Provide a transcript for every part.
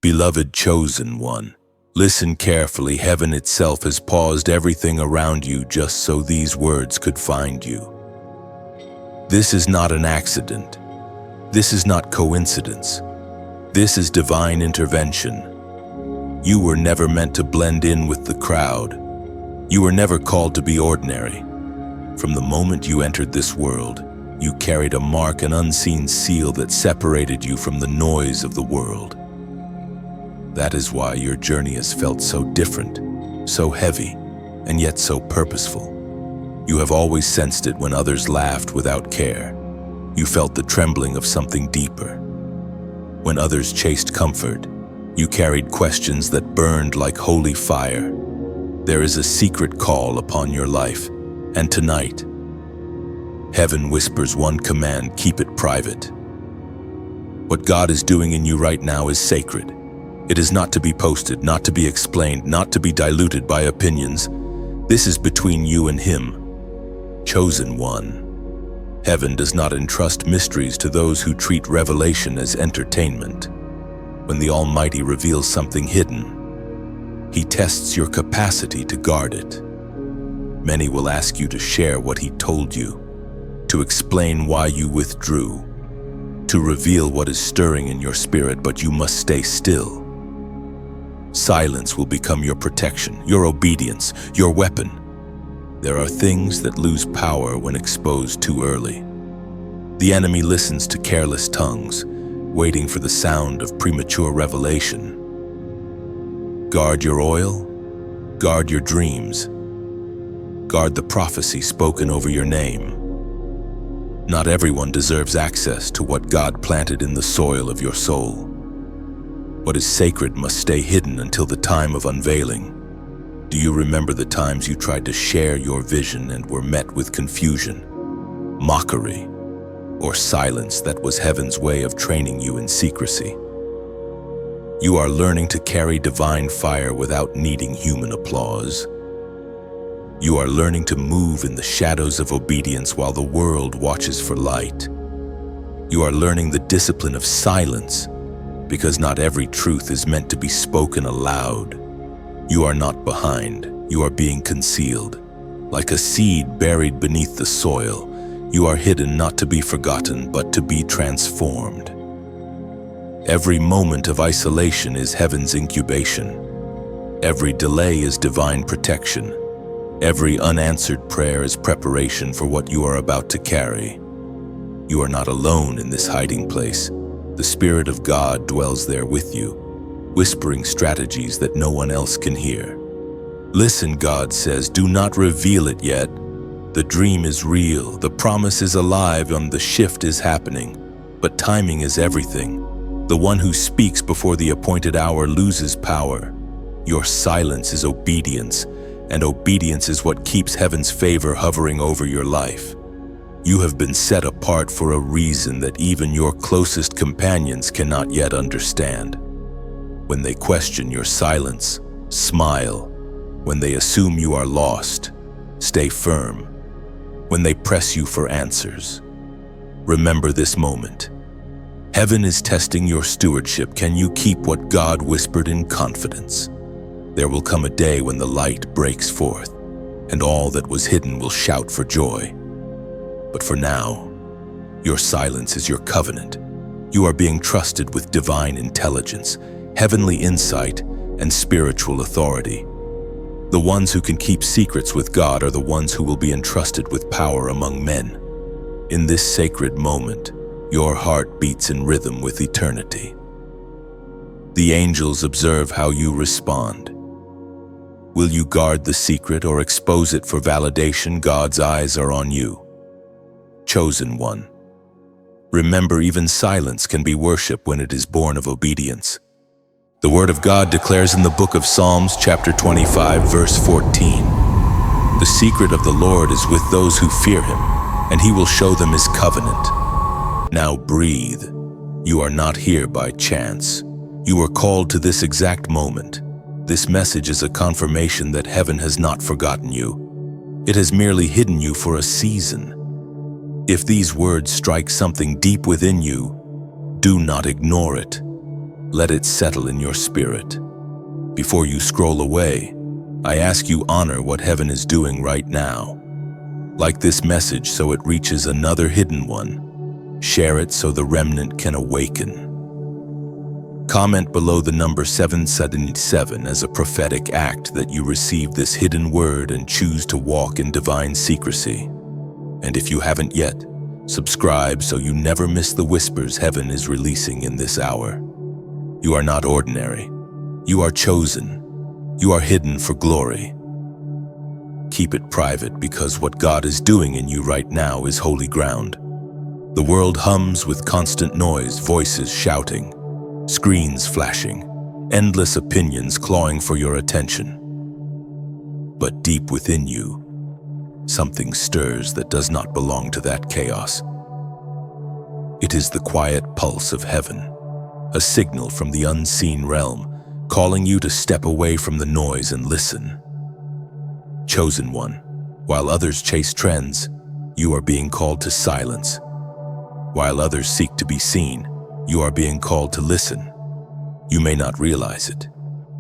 Beloved chosen one, listen carefully. Heaven itself has paused everything around you just so these words could find you. This is not an accident. This is not coincidence. This is divine intervention. You were never meant to blend in with the crowd. You were never called to be ordinary. From the moment you entered this world, you carried a mark, an unseen seal that separated you from the noise of the world. That is why your journey has felt so different, so heavy, and yet so purposeful. You have always sensed it when others laughed without care. You felt the trembling of something deeper. When others chased comfort, you carried questions that burned like holy fire. There is a secret call upon your life, and tonight, heaven whispers one command: keep it private. What God is doing in you right now is sacred. It is not to be posted, not to be explained, not to be diluted by opinions. This is between you and Him. Chosen one. Heaven does not entrust mysteries to those who treat revelation as entertainment. When the Almighty reveals something hidden, He tests your capacity to guard it. Many will ask you to share what He told you, to explain why you withdrew, to reveal what is stirring in your spirit, but you must stay still. Silence will become your protection, your obedience, your weapon. There are things that lose power when exposed too early. The enemy listens to careless tongues, waiting for the sound of premature revelation. Guard your oil, guard your dreams, guard the prophecy spoken over your name. Not everyone deserves access to what God planted in the soil of your soul. What is sacred must stay hidden until the time of unveiling. Do you remember the times you tried to share your vision and were met with confusion, mockery, or silence that was heaven's way of training you in secrecy? You are learning to carry divine fire without needing human applause. You are learning to move in the shadows of obedience while the world watches for light. You are learning the discipline of silence, because not every truth is meant to be spoken aloud. You are not behind, you are being concealed. Like a seed buried beneath the soil, you are hidden not to be forgotten, but to be transformed. Every moment of isolation is heaven's incubation. Every delay is divine protection. Every unanswered prayer is preparation for what you are about to carry. You are not alone in this hiding place. The Spirit of God dwells there with you, whispering strategies that no one else can hear. Listen, God says, do not reveal it yet. The dream is real, the promise is alive, and the shift is happening. But timing is everything. The one who speaks before the appointed hour loses power. Your silence is obedience, and obedience is what keeps heaven's favor hovering over your life. You have been set apart for a reason that even your closest companions cannot yet understand. When they question your silence, smile. When they assume you are lost, stay firm. When they press you for answers, remember this moment. Heaven is testing your stewardship. Can you keep what God whispered in confidence? There will come a day when the light breaks forth, and all that was hidden will shout for joy. But for now, your silence is your covenant. You are being trusted with divine intelligence, heavenly insight, and spiritual authority. The ones who can keep secrets with God are the ones who will be entrusted with power among men. In this sacred moment, your heart beats in rhythm with eternity. The angels observe how you respond. Will you guard the secret or expose it for validation? God's eyes are on you. Chosen one. Remember, even silence can be worship when it is born of obedience. The Word of God declares in the book of Psalms, chapter 25, verse 14, "The secret of the Lord is with those who fear Him, and He will show them His covenant." Now breathe. You are not here by chance. You were called to this exact moment. This message is a confirmation that heaven has not forgotten you. It has merely hidden you for a season. If these words strike something deep within you, do not ignore it. Let it settle in your spirit. Before you scroll away, I ask you honor what heaven is doing right now. Like this message so it reaches another hidden one. Share it so the remnant can awaken. Comment below the number 777 as a prophetic act that you receive this hidden word and choose to walk in divine secrecy. And if you haven't yet, subscribe so you never miss the whispers heaven is releasing in this hour. You are not ordinary. You are chosen. You are hidden for glory. Keep it private because what God is doing in you right now is holy ground. The world hums with constant noise, voices shouting, screens flashing, endless opinions clawing for your attention. But deep within you, something stirs that does not belong to that chaos. It is the quiet pulse of heaven, a signal from the unseen realm, calling you to step away from the noise and listen. Chosen one, while others chase trends, you are being called to silence. While others seek to be seen, you are being called to listen. You may not realize it,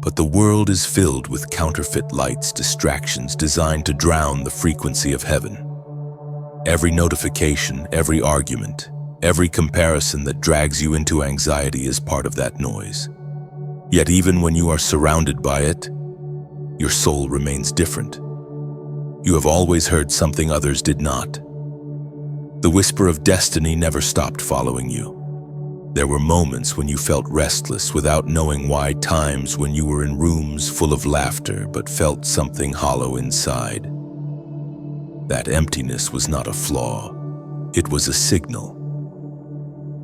but the world is filled with counterfeit lights, distractions designed to drown the frequency of heaven. Every notification, every argument, every comparison that drags you into anxiety is part of that noise. Yet even when you are surrounded by it, your soul remains different. You have always heard something others did not. The whisper of destiny never stopped following you. There were moments when you felt restless without knowing why, times when you were in rooms full of laughter but felt something hollow inside. That emptiness was not a flaw. It was a signal.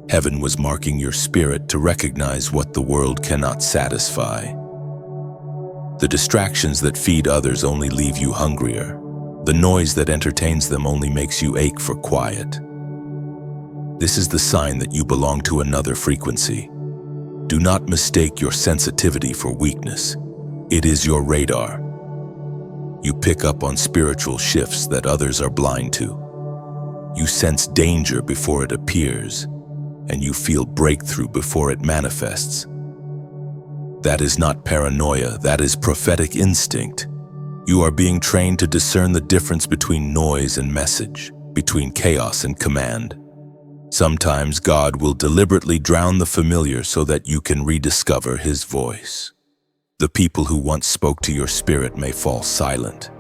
Heaven was marking your spirit to recognize what the world cannot satisfy. The distractions that feed others only leave you hungrier. The noise that entertains them only makes you ache for quiet. This is the sign that you belong to another frequency. Do not mistake your sensitivity for weakness. It is your radar. You pick up on spiritual shifts that others are blind to. You sense danger before it appears, and you feel breakthrough before it manifests. That is not paranoia, that is prophetic instinct. You are being trained to discern the difference between noise and message, between chaos and command. Sometimes God will deliberately drown the familiar so that you can rediscover His voice. The people who once spoke to your spirit may fall silent.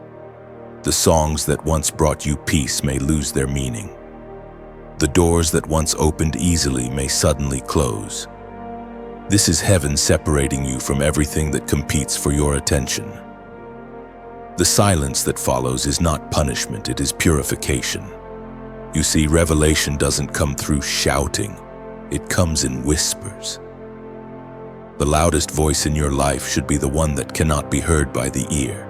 The songs that once brought you peace may lose their meaning. The doors that once opened easily may suddenly close. This is heaven separating you from everything that competes for your attention. The silence that follows is not punishment, it is purification. You see, revelation doesn't come through shouting, it comes in whispers. The loudest voice in your life should be the one that cannot be heard by the ear,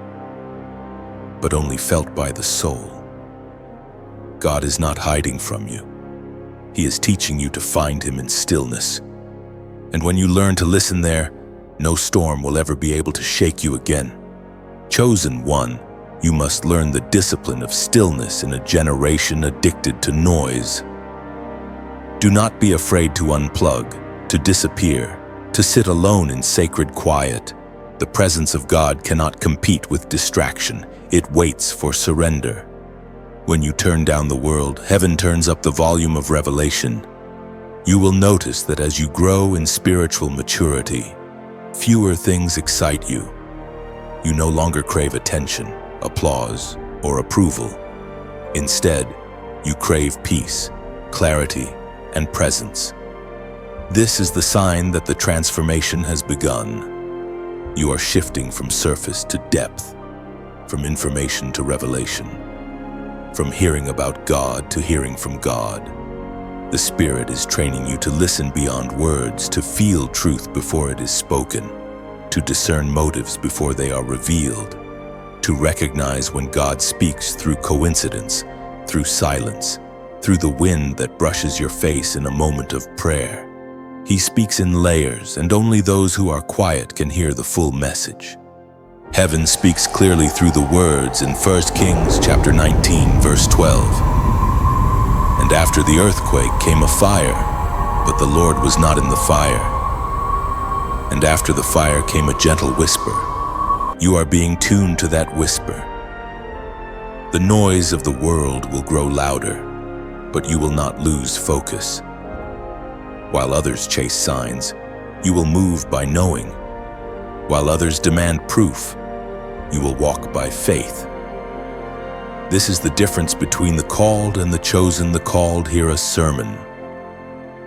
but only felt by the soul. God is not hiding from you. He is teaching you to find Him in stillness. And when you learn to listen there, no storm will ever be able to shake you again. Chosen one, you must learn the discipline of stillness in a generation addicted to noise. Do not be afraid to unplug, to disappear, to sit alone in sacred quiet. The presence of God cannot compete with distraction. It waits for surrender. When you turn down the world, heaven turns up the volume of revelation. You will notice that as you grow in spiritual maturity, fewer things excite you. You no longer crave attention, applause, or approval. Instead, you crave peace, clarity, and presence. This is the sign that the transformation has begun. You are shifting from surface to depth, from information to revelation, from hearing about God to hearing from God. The Spirit is training you to listen beyond words, to feel truth before it is spoken, to discern motives before they are revealed, to recognize when God speaks through coincidence, through silence, through the wind that brushes your face in a moment of prayer. He speaks in layers, and only those who are quiet can hear the full message. Heaven speaks clearly through the words in 1 Kings chapter 19, verse 12. And after the earthquake came a fire, but the Lord was not in the fire. And after the fire came a gentle whisper. You are being tuned to that whisper. The noise of the world will grow louder, but you will not lose focus. While others chase signs, you will move by knowing. While others demand proof, you will walk by faith. This is the difference between the called and the chosen. The called hear a sermon.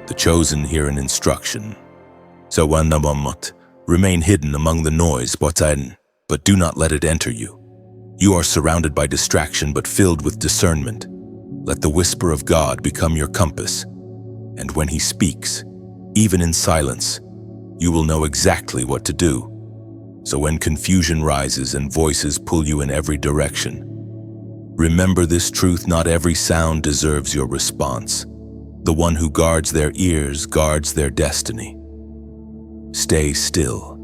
The chosen hear an instruction. So remain hidden among the noise, but do not let it enter you. You are surrounded by distraction but filled with discernment. Let the whisper of God become your compass. And when He speaks, even in silence, you will know exactly what to do. So when confusion rises and voices pull you in every direction, remember this truth: not every sound deserves your response. The one who guards their ears guards their destiny. Stay still,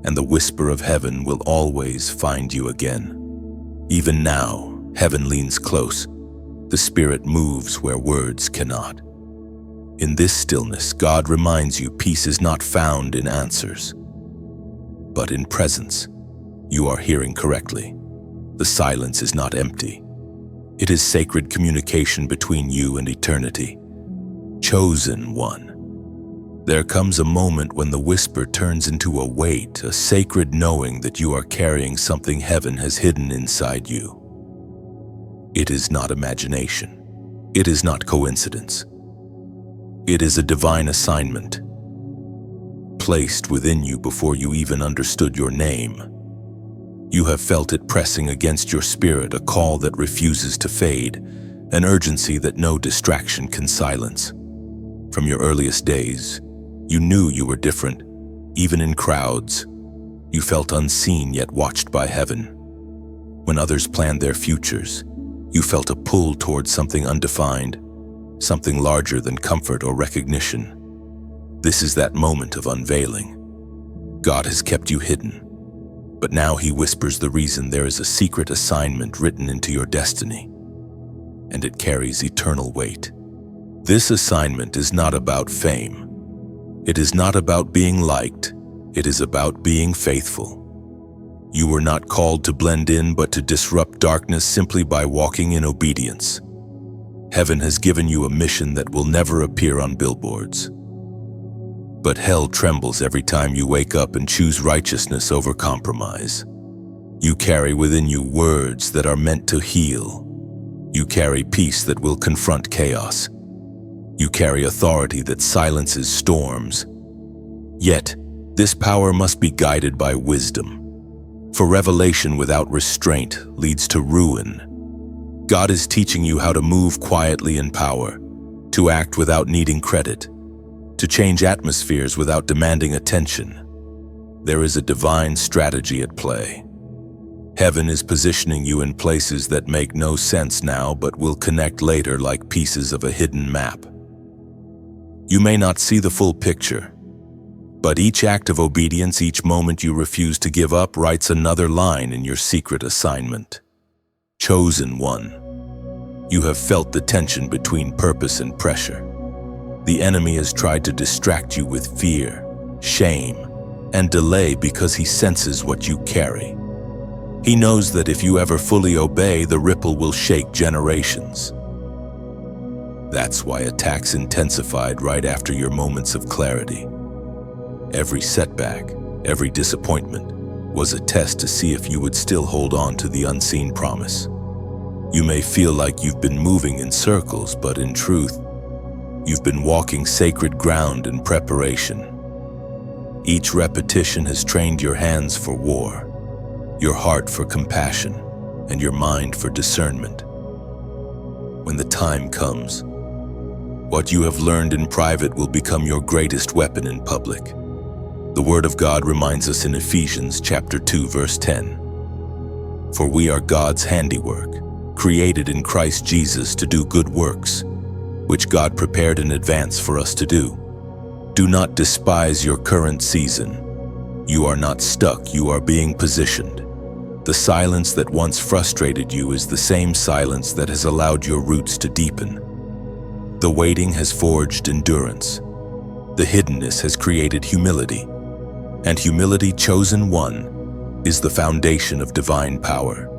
and the whisper of heaven will always find you again. Even now, heaven leans close. The Spirit moves where words cannot. In this stillness, God reminds you peace is not found in answers, but in presence. You are hearing correctly. The silence is not empty. It is sacred communication between you and eternity. Chosen one. There comes a moment when the whisper turns into a weight, a sacred knowing that you are carrying something heaven has hidden inside you. It is not imagination. It is not coincidence. It is a divine assignment, placed within you before you even understood your name. You have felt it pressing against your spirit, a call that refuses to fade, an urgency that no distraction can silence. From your earliest days, you knew you were different. Even in crowds, you felt unseen yet watched by heaven. When others planned their futures, you felt a pull towards something undefined, something larger than comfort or recognition. This is that moment of unveiling. God has kept you hidden, but now He whispers the reason. There is a secret assignment written into your destiny, and it carries eternal weight. This assignment is not about fame. It is not about being liked. It is about being faithful. You were not called to blend in, but to disrupt darkness simply by walking in obedience. Heaven has given you a mission that will never appear on billboards. But hell trembles every time you wake up and choose righteousness over compromise. You carry within you words that are meant to heal. You carry peace that will confront chaos. You carry authority that silences storms. Yet, this power must be guided by wisdom. For revelation without restraint leads to ruin. God is teaching you how to move quietly in power, to act without needing credit, to change atmospheres without demanding attention. There is a divine strategy at play. Heaven is positioning you in places that make no sense now but will connect later like pieces of a hidden map. You may not see the full picture, but each act of obedience, each moment you refuse to give up, writes another line in your secret assignment. Chosen one. You have felt the tension between purpose and pressure. The enemy has tried to distract you with fear, shame, and delay because he senses what you carry. He knows that if you ever fully obey, the ripple will shake generations. That's why attacks intensified right after your moments of clarity. Every setback, every disappointment was a test to see if you would still hold on to the unseen promise. You may feel like you've been moving in circles, but in truth, you've been walking sacred ground in preparation. Each repetition has trained your hands for war, your heart for compassion, and your mind for discernment. When the time comes, what you have learned in private will become your greatest weapon in public. The Word of God reminds us in Ephesians chapter 2, verse 10. For we are God's handiwork, created in Christ Jesus to do good works, which God prepared in advance for us to do. Do not despise your current season. You are not stuck, you are being positioned. The silence that once frustrated you is the same silence that has allowed your roots to deepen. The waiting has forged endurance. The hiddenness has created humility. And humility, chosen one, is the foundation of divine power.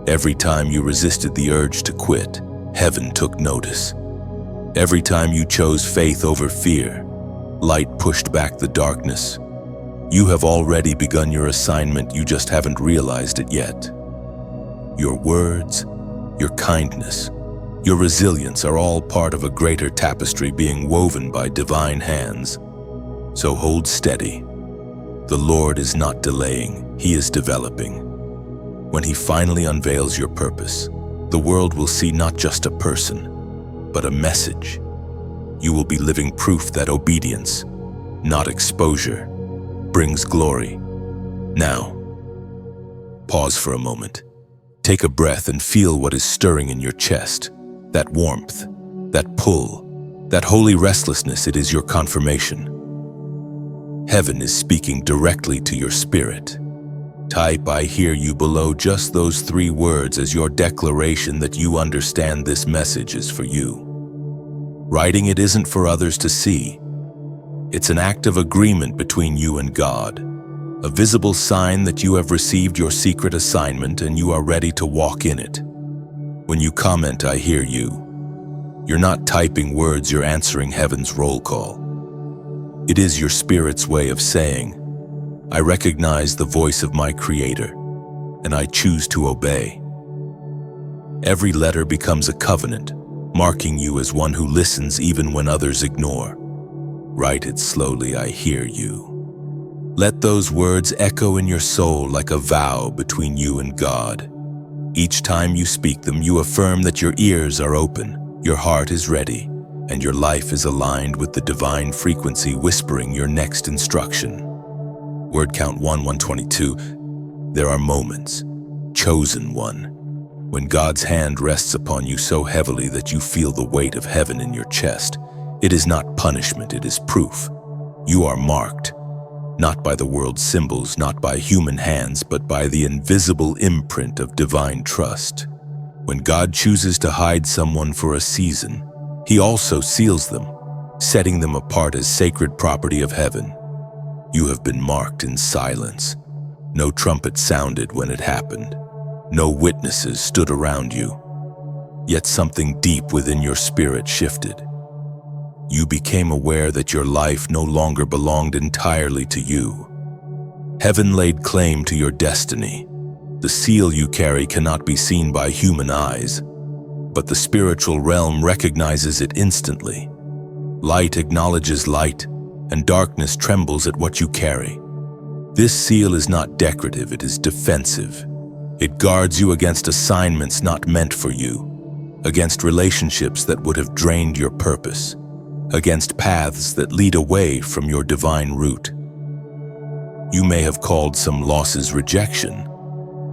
Every time you resisted the urge to quit, heaven took notice. Every time you chose faith over fear, light pushed back the darkness. You have already begun your assignment, you just haven't realized it yet. Your words, your kindness, your resilience are all part of a greater tapestry being woven by divine hands. So hold steady. The Lord is not delaying, He is developing. When He finally unveils your purpose, the world will see not just a person, but a message. You will be living proof that obedience, not exposure, brings glory. Now, pause for a moment. Take a breath and feel what is stirring in your chest. That warmth, that pull, that holy restlessness, it is your confirmation. Heaven is speaking directly to your spirit. Type "I hear you" below just those 3 words as your declaration that you understand this message is for you. Writing it isn't for others to see. It's an act of agreement between you and God, a visible sign that you have received your secret assignment and you are ready to walk in it. When you comment "I hear you," you're not typing words, you're answering heaven's roll call. It is your spirit's way of saying, "I recognize the voice of my Creator, and I choose to obey." Every letter becomes a covenant, marking you as one who listens even when others ignore. Write it slowly, "I hear you." Let those words echo in your soul like a vow between you and God. Each time you speak them, you affirm that your ears are open, your heart is ready, and your life is aligned with the divine frequency whispering your next instruction. Word count 122. There are moments, chosen one, when God's hand rests upon you so heavily that you feel the weight of heaven in your chest. It is not punishment, it is proof. You are marked, not by the world's symbols, not by human hands, but by the invisible imprint of divine trust. When God chooses to hide someone for a season, He also seals them, setting them apart as sacred property of heaven. You have been marked in silence. No trumpet sounded when it happened. No witnesses stood around you. Yet something deep within your spirit shifted. You became aware that your life no longer belonged entirely to you. Heaven laid claim to your destiny. The seal you carry cannot be seen by human eyes, but the spiritual realm recognizes it instantly. Light acknowledges light, and darkness trembles at what you carry. This seal is not decorative, it is defensive. It guards you against assignments not meant for you, against relationships that would have drained your purpose, against paths that lead away from your divine route. You may have called some losses rejection,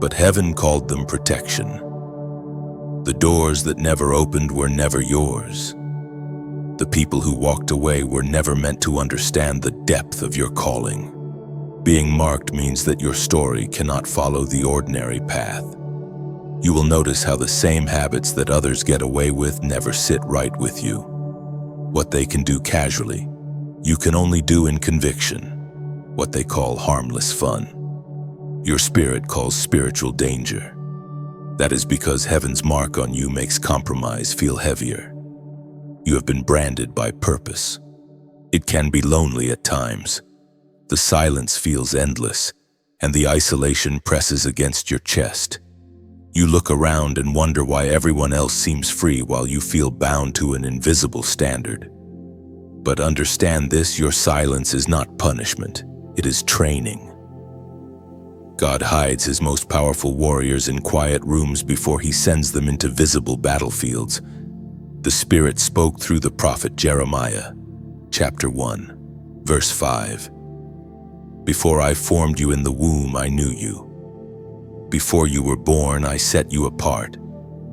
but heaven called them protection. The doors that never opened were never yours. The people who walked away were never meant to understand the depth of your calling. Being marked means that your story cannot follow the ordinary path. You will notice how the same habits that others get away with never sit right with you. What they can do casually, you can only do in conviction, what they call harmless fun. Your spirit calls spiritual danger. That is because heaven's mark on you makes compromise feel heavier. You have been branded by purpose. It can be lonely at times. The silence feels endless, and the isolation presses against your chest. You look around and wonder why everyone else seems free while you feel bound to an invisible standard. But understand this, your silence is not punishment, it is training. God hides His most powerful warriors in quiet rooms before He sends them into visible battlefields. The Spirit spoke through the prophet Jeremiah, chapter 1, verse 5. Before I formed you in the womb, I knew you. Before you were born, I set you apart.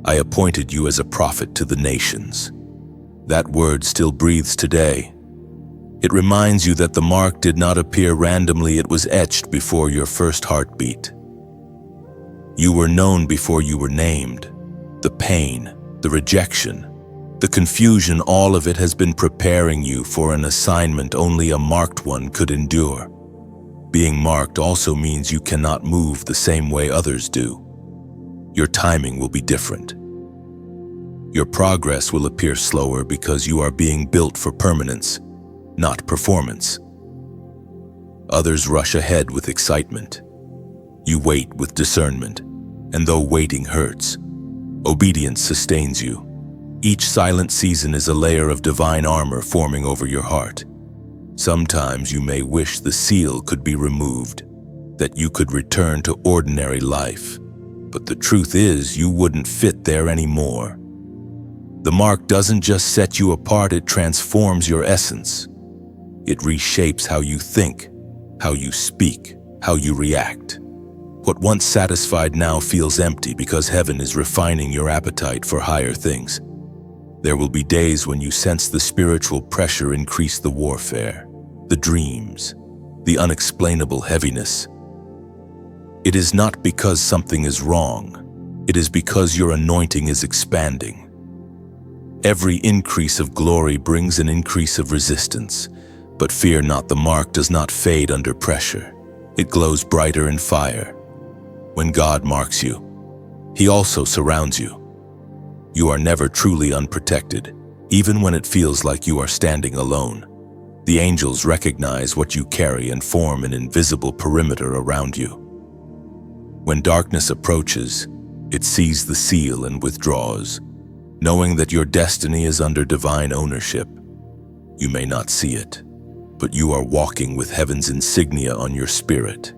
I appointed you as a prophet to the nations. That word still breathes today. It reminds you that the mark did not appear randomly, it was etched before your first heartbeat. You were known before you were named. The pain, the rejection, the confusion, all of it has been preparing you for an assignment only a marked one could endure. Being marked also means you cannot move the same way others do. Your timing will be different. Your progress will appear slower because you are being built for permanence, not performance. Others rush ahead with excitement. You wait with discernment, and though waiting hurts, obedience sustains you. Each silent season is a layer of divine armor forming over your heart. Sometimes you may wish the seal could be removed, that you could return to ordinary life. But the truth is, you wouldn't fit there anymore. The mark doesn't just set you apart, it transforms your essence. It reshapes how you think, how you speak, how you react. What once satisfied now feels empty because heaven is refining your appetite for higher things. There will be days when you sense the spiritual pressure increase the warfare, the dreams, the unexplainable heaviness. It is not because something is wrong. It is because your anointing is expanding. Every increase of glory brings an increase of resistance, but fear not, the mark does not fade under pressure. It glows brighter in fire. When God marks you, He also surrounds you. You are never truly unprotected, even when it feels like you are standing alone. The angels recognize what you carry and form an invisible perimeter around you. When darkness approaches, it sees the seal and withdraws, knowing that your destiny is under divine ownership. You may not see it, but you are walking with heaven's insignia on your spirit.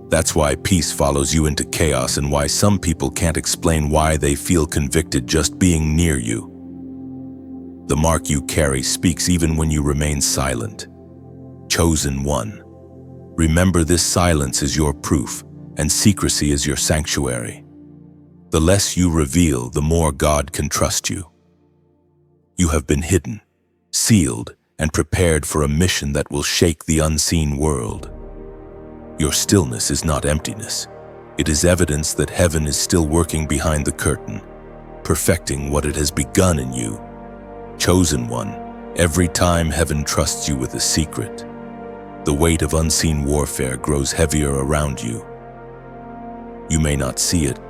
That's why peace follows you into chaos and why some people can't explain why they feel convicted just being near you. The mark you carry speaks even when you remain silent. Chosen one. Remember, this silence is your proof, and secrecy is your sanctuary. The less you reveal, the more God can trust you. You have been hidden, sealed, and prepared for a mission that will shake the unseen world. Your stillness is not emptiness. It is evidence that heaven is still working behind the curtain, perfecting what it has begun in you. Chosen one, every time heaven trusts you with a secret, the weight of unseen warfare grows heavier around you. You may not see it,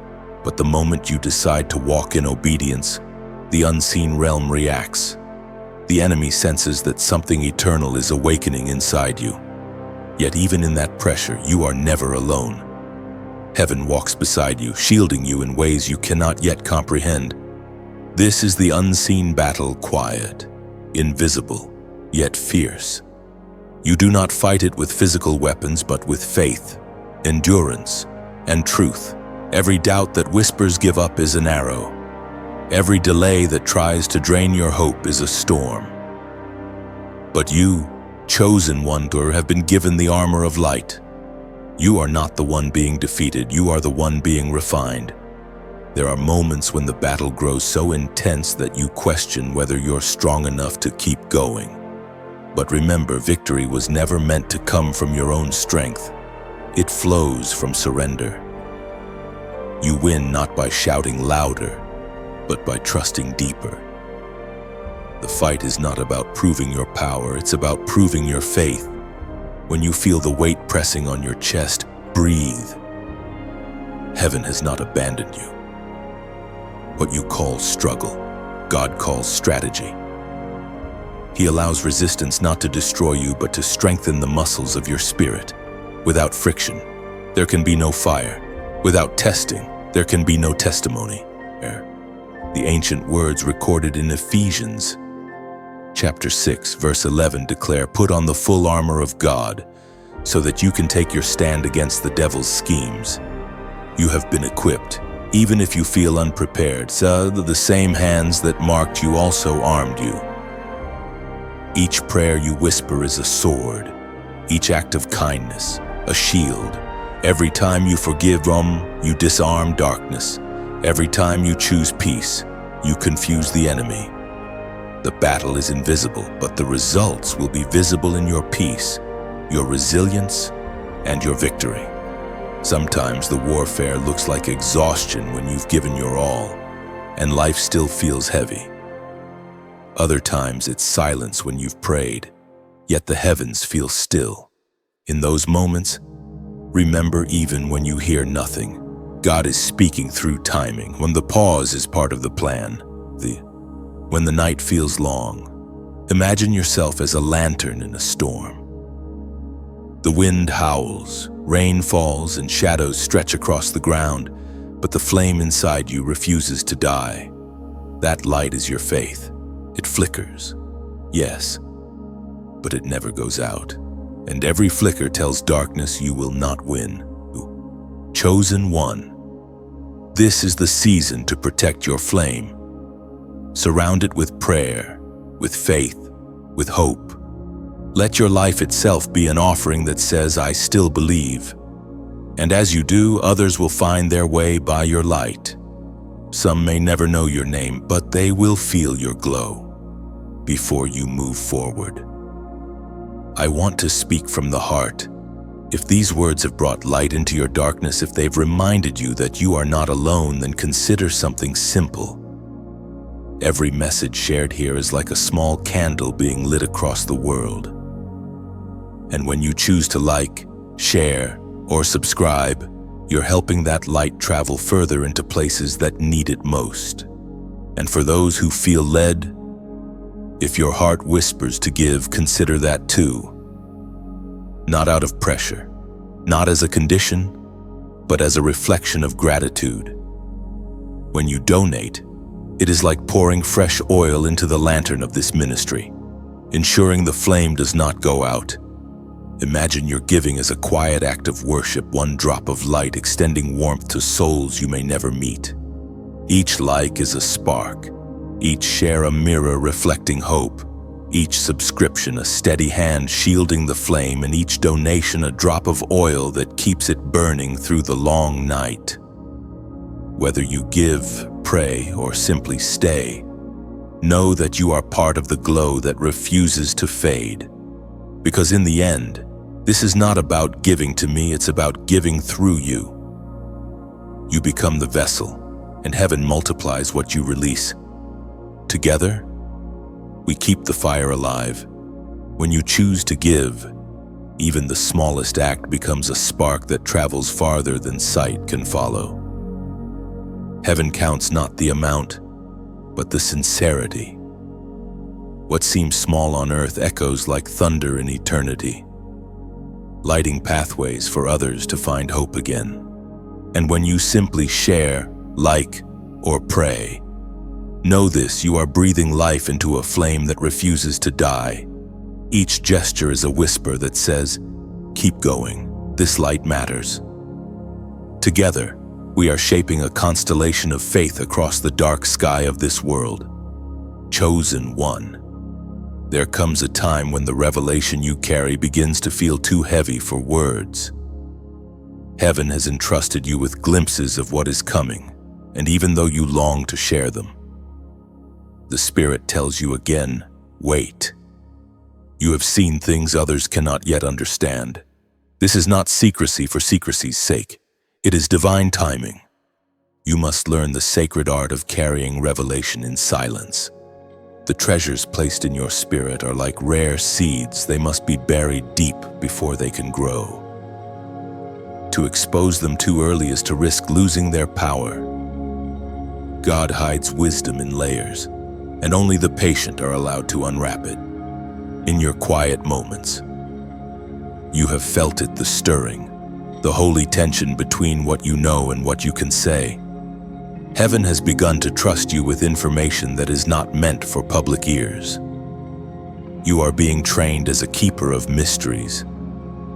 but the moment you decide to walk in obedience, the unseen realm reacts. The enemy senses that something eternal is awakening inside you. Yet even in that pressure, you are never alone. Heaven walks beside you, shielding you in ways you cannot yet comprehend. This is the unseen battle, quiet, invisible, yet fierce. You do not fight it with physical weapons, but with faith, endurance, and truth. Every doubt that whispers give up is an arrow. Every delay that tries to drain your hope is a storm. But you, chosen one, have been given the armor of light. You are not the one being defeated, you are the one being refined. There are moments when the battle grows so intense that you question whether you're strong enough to keep going. But remember, victory was never meant to come from your own strength. It flows from surrender. You win not by shouting louder, but by trusting deeper. The fight is not about proving your power, it's about proving your faith. When you feel the weight pressing on your chest, breathe. Heaven has not abandoned you. What you call struggle, God calls strategy. He allows resistance not to destroy you, but to strengthen the muscles of your spirit. Without friction, there can be no fire. Without testing, there can be no testimony. The ancient words recorded in Ephesians chapter 6, verse 11 declare, "Put on the full armor of God, so that you can take your stand against the devil's schemes." You have been equipped, even if you feel unprepared. So the same hands that marked you also armed you. Each prayer you whisper is a sword, each act of kindness, a shield. Every time you forgive you disarm darkness. Every time you choose peace, you confuse the enemy. The battle is invisible, but the results will be visible in your peace, your resilience, and your victory. Sometimes the warfare looks like exhaustion when you've given your all, and life still feels heavy. Other times it's silence when you've prayed, yet the heavens feel still. In those moments, remember, even when you hear nothing, God is speaking through timing. When the pause is part of the plan, when the night feels long, imagine yourself as a lantern in a storm. The wind howls, rain falls, and shadows stretch across the ground, but the flame inside you refuses to die. That light is your faith. It flickers, yes, but it never goes out. And every flicker tells darkness you will not win. Chosen one. This is the season to protect your flame. Surround it with prayer, with faith, with hope. Let your life itself be an offering that says, I still believe. And as you do, others will find their way by your light. Some may never know your name, but they will feel your glow before you move forward. I want to speak from the heart. If these words have brought light into your darkness, if they've reminded you that you are not alone, then consider something simple. Every message shared here is like a small candle being lit across the world. And when you choose to like, share, or subscribe, you're helping that light travel further into places that need it most. And for those who feel led, if your heart whispers to give, consider that too. Not out of pressure, not as a condition, but as a reflection of gratitude. When you donate, it is like pouring fresh oil into the lantern of this ministry, ensuring the flame does not go out. Imagine your giving as a quiet act of worship, one drop of light extending warmth to souls you may never meet. Each like is a spark, each share a mirror reflecting hope, each subscription a steady hand shielding the flame, and each donation a drop of oil that keeps it burning through the long night. Whether you give, pray, or simply stay, know that you are part of the glow that refuses to fade. Because in the end, this is not about giving to me, it's about giving through you. You become the vessel, and heaven multiplies what you release. Together, we keep the fire alive. When you choose to give, even the smallest act becomes a spark that travels farther than sight can follow. Heaven counts not the amount, but the sincerity. What seems small on earth echoes like thunder in eternity, lighting pathways for others to find hope again. And when you simply share, like, or pray, know this: you are breathing life into a flame that refuses to die. Each gesture is a whisper that says, keep going, this light matters. Together, we are shaping a constellation of faith across the dark sky of this world. Chosen one. There comes a time when the revelation you carry begins to feel too heavy for words. Heaven has entrusted you with glimpses of what is coming, and even though you long to share them, the Spirit tells you again, wait. You have seen things others cannot yet understand. This is not secrecy for secrecy's sake. It is divine timing. You must learn the sacred art of carrying revelation in silence. The treasures placed in your spirit are like rare seeds. They must be buried deep before they can grow. To expose them too early is to risk losing their power. God hides wisdom in layers, and only the patient are allowed to unwrap it. In your quiet moments, you have felt it, the stirring, the holy tension between what you know and what you can say. Heaven has begun to trust you with information that is not meant for public ears. You are being trained as a keeper of mysteries,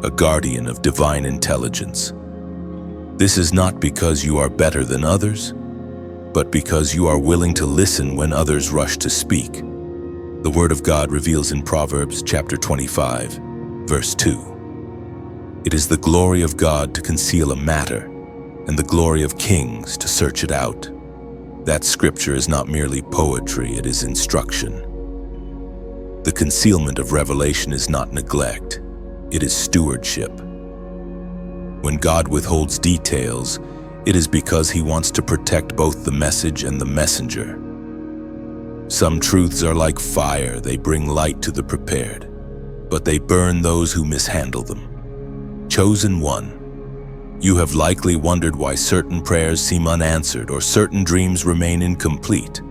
a guardian of divine intelligence. This is not because you are better than others, but because you are willing to listen when others rush to speak. The Word of God reveals in Proverbs chapter 25, verse 2. It is the glory of God to conceal a matter, and the glory of kings to search it out. That scripture is not merely poetry, it is instruction. The concealment of revelation is not neglect, it is stewardship. When God withholds details, it is because He wants to protect both the message and the messenger. Some truths are like fire, they bring light to the prepared, but they burn those who mishandle them. Chosen one. You have likely wondered why certain prayers seem unanswered or certain dreams remain incomplete.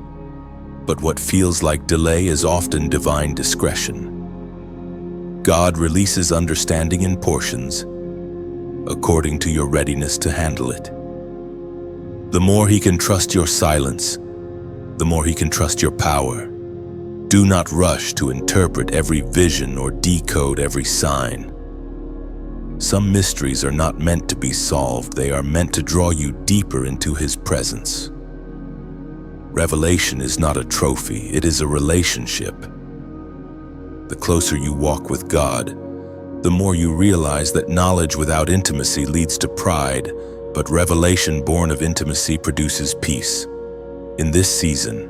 But what feels like delay is often divine discretion. God releases understanding in portions, according to your readiness to handle it. The more He can trust your silence, the more He can trust your power. Do not rush to interpret every vision or decode every sign. Some mysteries are not meant to be solved, they are meant to draw you deeper into His presence. Revelation is not a trophy, it is a relationship. The closer you walk with God, the more you realize that knowledge without intimacy leads to pride, but revelation born of intimacy produces peace. In this season,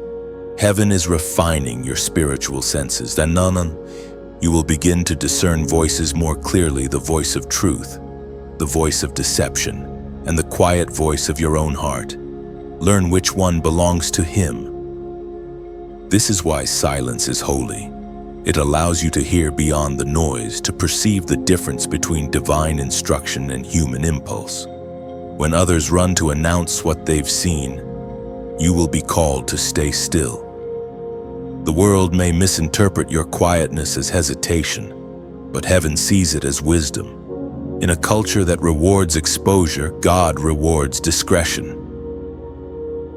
heaven is refining your spiritual senses, and you will begin to discern voices more clearly, the voice of truth, the voice of deception, and the quiet voice of your own heart. Learn which one belongs to Him. This is why silence is holy. It allows you to hear beyond the noise, to perceive the difference between divine instruction and human impulse. When others run to announce what they've seen, you will be called to stay still. The world may misinterpret your quietness as hesitation, but heaven sees it as wisdom. In a culture that rewards exposure, God rewards discretion.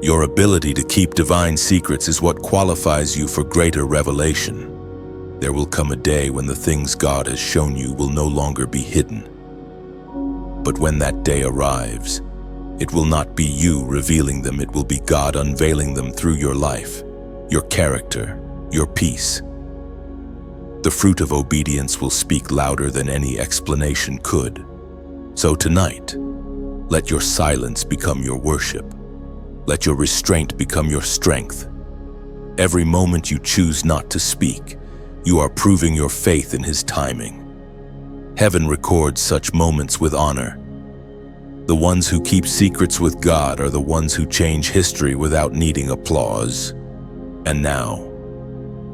Your ability to keep divine secrets is what qualifies you for greater revelation. There will come a day when the things God has shown you will no longer be hidden. But when that day arrives, it will not be you revealing them, it will be God unveiling them through your life, your character, your peace. The fruit of obedience will speak louder than any explanation could. So tonight, let your silence become your worship. Let your restraint become your strength. Every moment you choose not to speak, you are proving your faith in His timing. Heaven records such moments with honor. The ones who keep secrets with God are the ones who change history without needing applause. And now,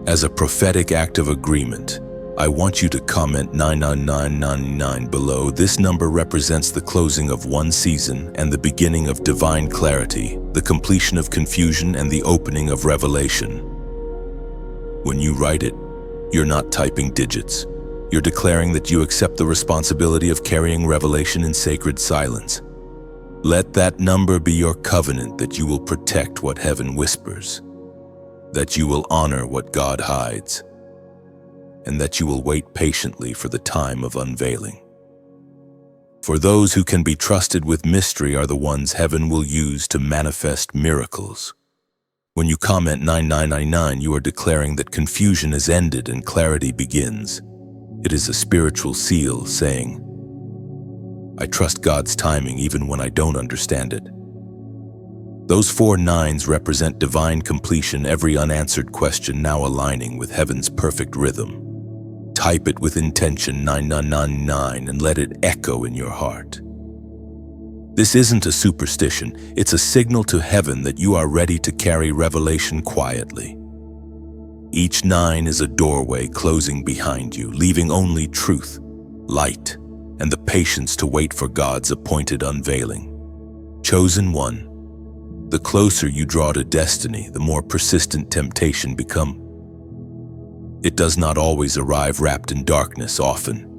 as a prophetic act of agreement, I want you to comment 99999 below. This number represents the closing of one season and the beginning of divine clarity, the completion of confusion and the opening of revelation. When you write it, you're not typing digits. You're declaring that you accept the responsibility of carrying revelation in sacred silence. Let that number be your covenant that you will protect what heaven whispers, that you will honor what God hides, and that you will wait patiently for the time of unveiling. For those who can be trusted with mystery are the ones heaven will use to manifest miracles. When you comment 9999, you are declaring that confusion has ended and clarity begins. It is a spiritual seal saying, I trust God's timing even when I don't understand it. Those 4 nines represent divine completion, every unanswered question now aligning with heaven's perfect rhythm. Type it with intention 9999 and let it echo in your heart. This isn't a superstition, it's a signal to heaven that you are ready to carry revelation quietly. Each 9 is a doorway closing behind you, leaving only truth, light, and the patience to wait for God's appointed unveiling. Chosen one, the closer you draw to destiny, the more persistent temptation becomes. It does not always arrive wrapped in darkness. Often,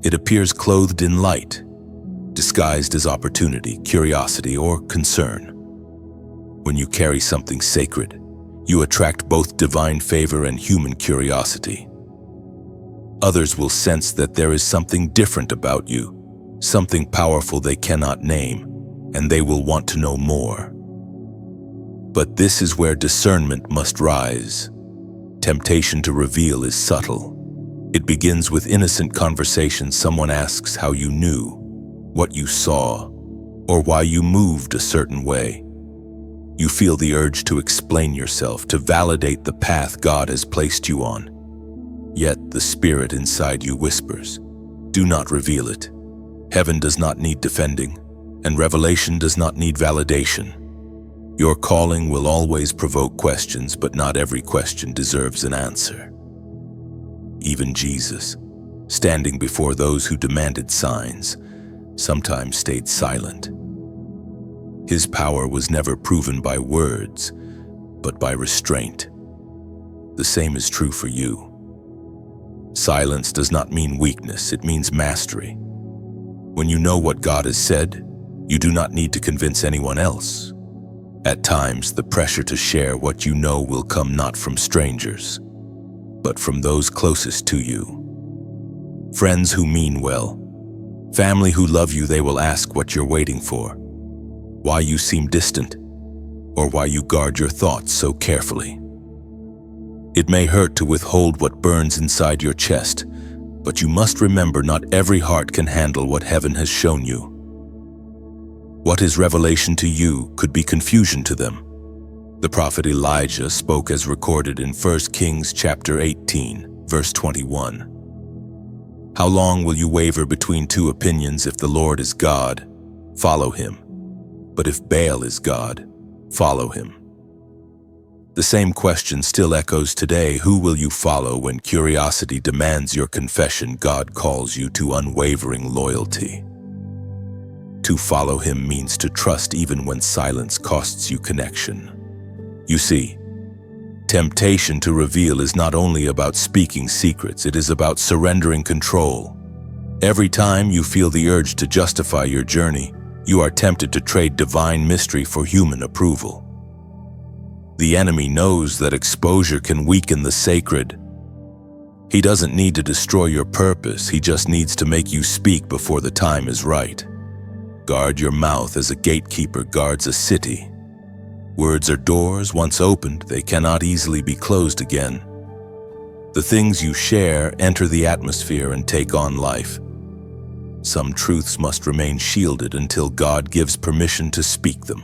it appears clothed in light, disguised as opportunity, curiosity, or concern. When you carry something sacred, you attract both divine favor and human curiosity. Others will sense that there is something different about you, something powerful they cannot name, and they will want to know more. But this is where discernment must rise. Temptation to reveal is subtle. It begins with innocent conversation. Someone asks how you knew, what you saw, or why you moved a certain way. You feel the urge to explain yourself, to validate the path God has placed you on. Yet the spirit inside you whispers, do not reveal it. Heaven does not need defending, and revelation does not need validation. Your calling will always provoke questions, but not every question deserves an answer. Even Jesus, standing before those who demanded signs, sometimes stayed silent. His power was never proven by words, but by restraint. The same is true for you. Silence does not mean weakness, it means mastery. When you know what God has said, you do not need to convince anyone else. At times, the pressure to share what you know will come not from strangers, but from those closest to you. Friends who mean well, family who love you, they will ask what you're waiting for, why you seem distant, or why you guard your thoughts so carefully. It may hurt to withhold what burns inside your chest, but you must remember not every heart can handle what heaven has shown you. What is revelation to you could be confusion to them. The prophet Elijah spoke as recorded in 1 Kings chapter 18, verse 21. How long will you waver between two opinions? If the Lord is God, follow him. But if Baal is God, follow him. The same question still echoes today. Who will you follow when curiosity demands your confession? God calls you to unwavering loyalty. To follow him means to trust even when silence costs you connection. You see, temptation to reveal is not only about speaking secrets, it is about surrendering control. Every time you feel the urge to justify your journey, you are tempted to trade divine mystery for human approval. The enemy knows that exposure can weaken the sacred. He doesn't need to destroy your purpose, he just needs to make you speak before the time is right. Guard your mouth as a gatekeeper guards a city. Words are doors. Once opened, they cannot easily be closed again. The things you share enter the atmosphere and take on life. Some truths must remain shielded until God gives permission to speak them,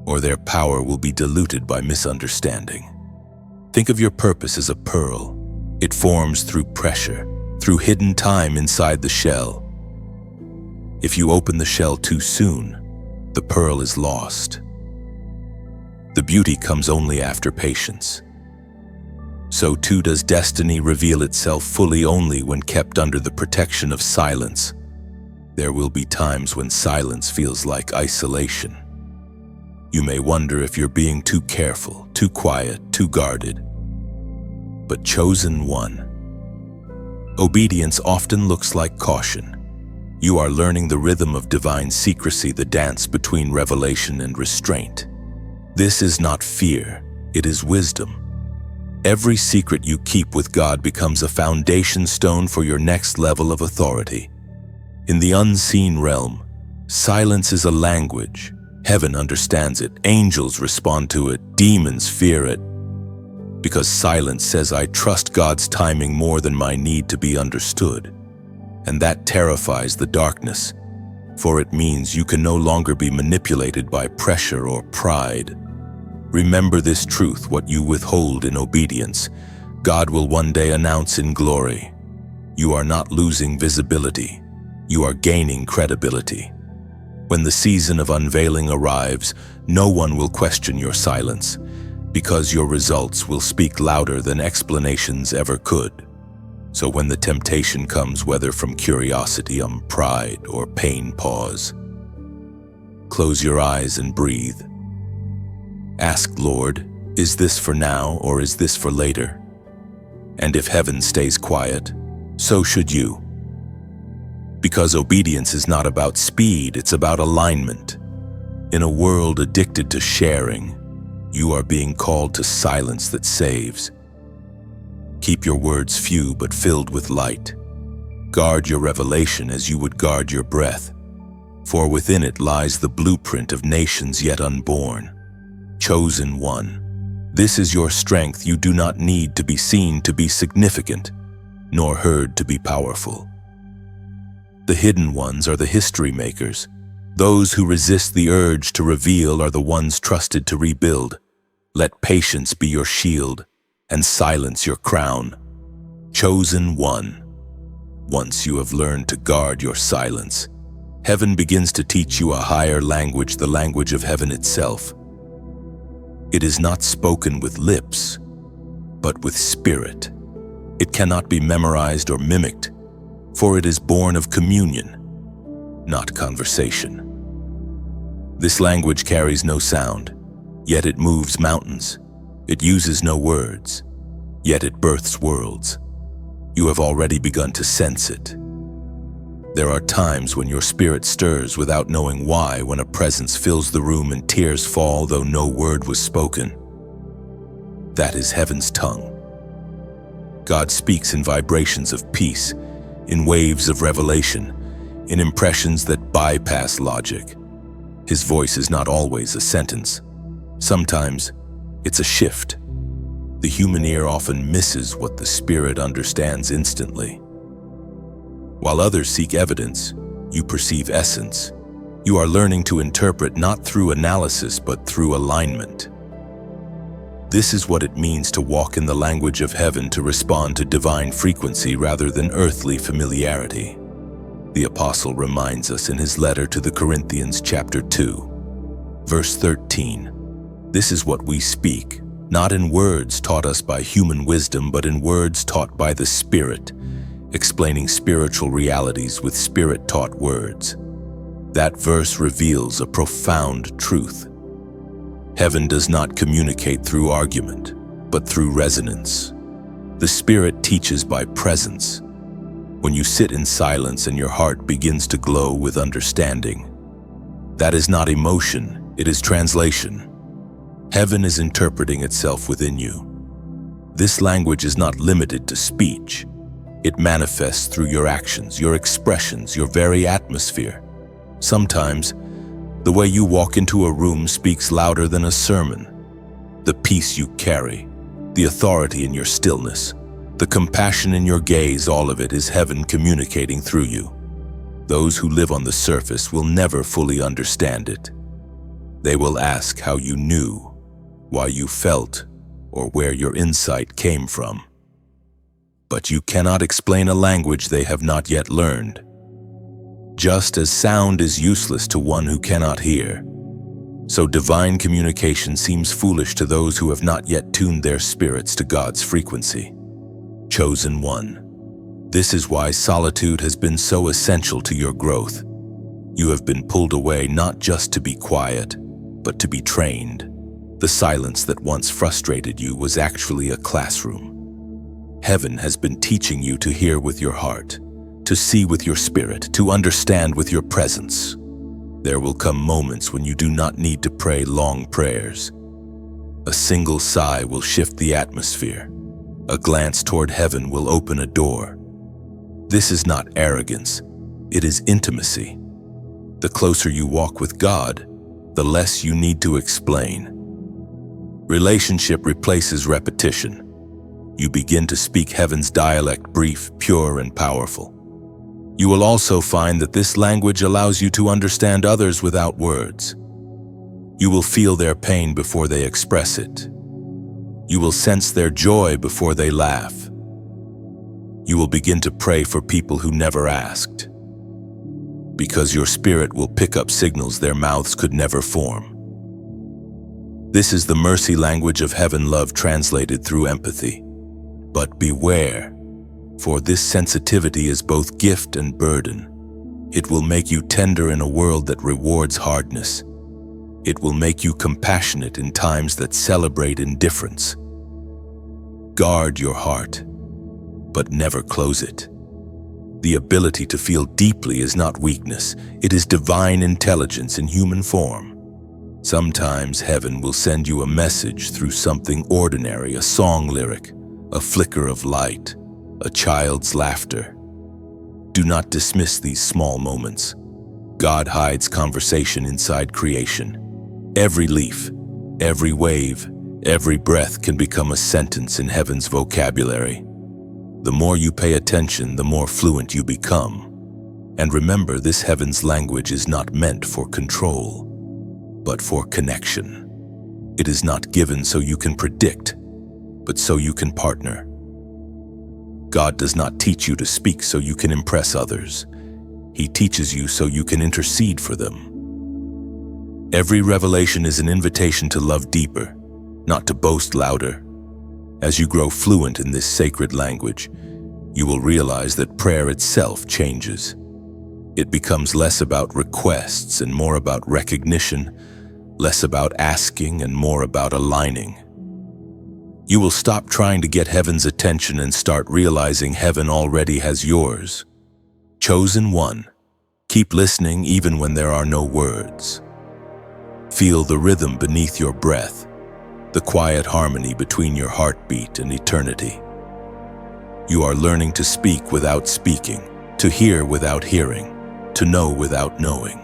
or their power will be diluted by misunderstanding. Think of your purpose as a pearl. It forms through pressure, through hidden time inside the shell. If you open the shell too soon, the pearl is lost. The beauty comes only after patience. So too does destiny reveal itself fully only when kept under the protection of silence. There will be times when silence feels like isolation. You may wonder if you're being too careful, too quiet, too guarded. But chosen one. Obedience often looks like caution. You are learning the rhythm of divine secrecy, the dance between revelation and restraint. This is not fear, it is wisdom. Every secret you keep with God becomes a foundation stone for your next level of authority. In the unseen realm, silence is a language. Heaven understands it, angels respond to it, demons fear it. Because silence says, I trust God's timing more than my need to be understood. And that terrifies the darkness, for it means you can no longer be manipulated by pressure or pride. Remember this truth: what you withhold in obedience, God will one day announce in glory. You are not losing visibility, you are gaining credibility. When the season of unveiling arrives, no one will question your silence, because your results will speak louder than explanations ever could. So when the temptation comes, whether from curiosity, pride, or pain, pause. Close your eyes and breathe. Ask, Lord, is this for now or is this for later? And if heaven stays quiet, so should you. Because obedience is not about speed, it's about alignment. In a world addicted to sharing, you are being called to silence that saves. Keep your words few but filled with light. Guard your revelation as you would guard your breath, for within it lies the blueprint of nations yet unborn. Chosen one. This is your strength. You do not need to be seen to be significant, nor heard to be powerful. The hidden ones are the history makers. Those who resist the urge to reveal are the ones trusted to rebuild. Let patience be your shield and silence your crown. Chosen one. Once you have learned to guard your silence, heaven begins to teach you a higher language, the language of heaven itself. It is not spoken with lips, but with spirit. It cannot be memorized or mimicked, for it is born of communion. not conversation. This language carries no sound, yet it moves mountains. It uses no words, yet it births worlds. You have already begun to sense it. There are times when your spirit stirs without knowing why, when a presence fills the room and tears fall though no word was spoken. That is heaven's tongue. God speaks in vibrations of peace, in waves of revelation, in impressions that bypass logic. His voice is not always a sentence. Sometimes it's a shift. The human ear often misses what the spirit understands instantly. While others seek evidence, you perceive essence. You are learning to interpret not through analysis but through alignment. This is what it means to walk in the language of heaven, to respond to divine frequency rather than earthly familiarity. The apostle reminds us in his letter to the Corinthians chapter 2, verse 13. This is what we speak, not in words taught us by human wisdom, but in words taught by the Spirit, explaining spiritual realities with Spirit-taught words. That verse reveals a profound truth. Heaven does not communicate through argument, but through resonance. The Spirit teaches by presence. When you sit in silence and your heart begins to glow with understanding, that is not emotion, it is translation. Heaven is interpreting itself within you. This language is not limited to speech. It manifests through your actions, your expressions, your very atmosphere. Sometimes, the way you walk into a room speaks louder than a sermon. The peace you carry, the authority in your stillness, the compassion in your gaze, all of it is heaven communicating through you. Those who live on the surface will never fully understand it. They will ask how you knew, why you felt, or where your insight came from. But you cannot explain a language they have not yet learned. Just as sound is useless to one who cannot hear, so divine communication seems foolish to those who have not yet tuned their spirits to God's frequency. Chosen one. This is why solitude has been so essential to your growth. You have been pulled away not just to be quiet, but to be trained. The silence that once frustrated you was actually a classroom. Heaven has been teaching you to hear with your heart, to see with your spirit, to understand with your presence. There will come moments when you do not need to pray long prayers. A single sigh will shift the atmosphere. A glance toward heaven will open a door. This is not arrogance, it is intimacy. The closer you walk with God, the less you need to explain. Relationship replaces repetition. You begin to speak heaven's dialect, brief, pure, and powerful. You will also find that this language allows you to understand others without words. You will feel their pain before they express it. You will sense their joy before they laugh. You will begin to pray for people who never asked, because your spirit will pick up signals their mouths could never form. This is the mercy language of heaven, love translated through empathy. But beware, for this sensitivity is both gift and burden. It will make you tender in a world that rewards hardness. It will make you compassionate in times that celebrate indifference. Guard your heart, but never close it. The ability to feel deeply is not weakness, it is divine intelligence in human form. Sometimes heaven will send you a message through something ordinary, a song lyric, a flicker of light, a child's laughter. Do not dismiss these small moments. God hides conversation inside creation. Every leaf, every wave, every breath can become a sentence in heaven's vocabulary. The more you pay attention, the more fluent you become. And remember, this heaven's language is not meant for control, but for connection. It is not given so you can predict, but so you can partner. God does not teach you to speak so you can impress others. He teaches you so you can intercede for them. Every revelation is an invitation to love deeper, not to boast louder. As you grow fluent in this sacred language, you will realize that prayer itself changes. It becomes less about requests and more about recognition, less about asking and more about aligning. You will stop trying to get heaven's attention and start realizing heaven already has yours. Chosen one, keep listening even when there are no words. Feel the rhythm beneath your breath, the quiet harmony between your heartbeat and eternity. You are learning to speak without speaking, to hear without hearing, to know without knowing.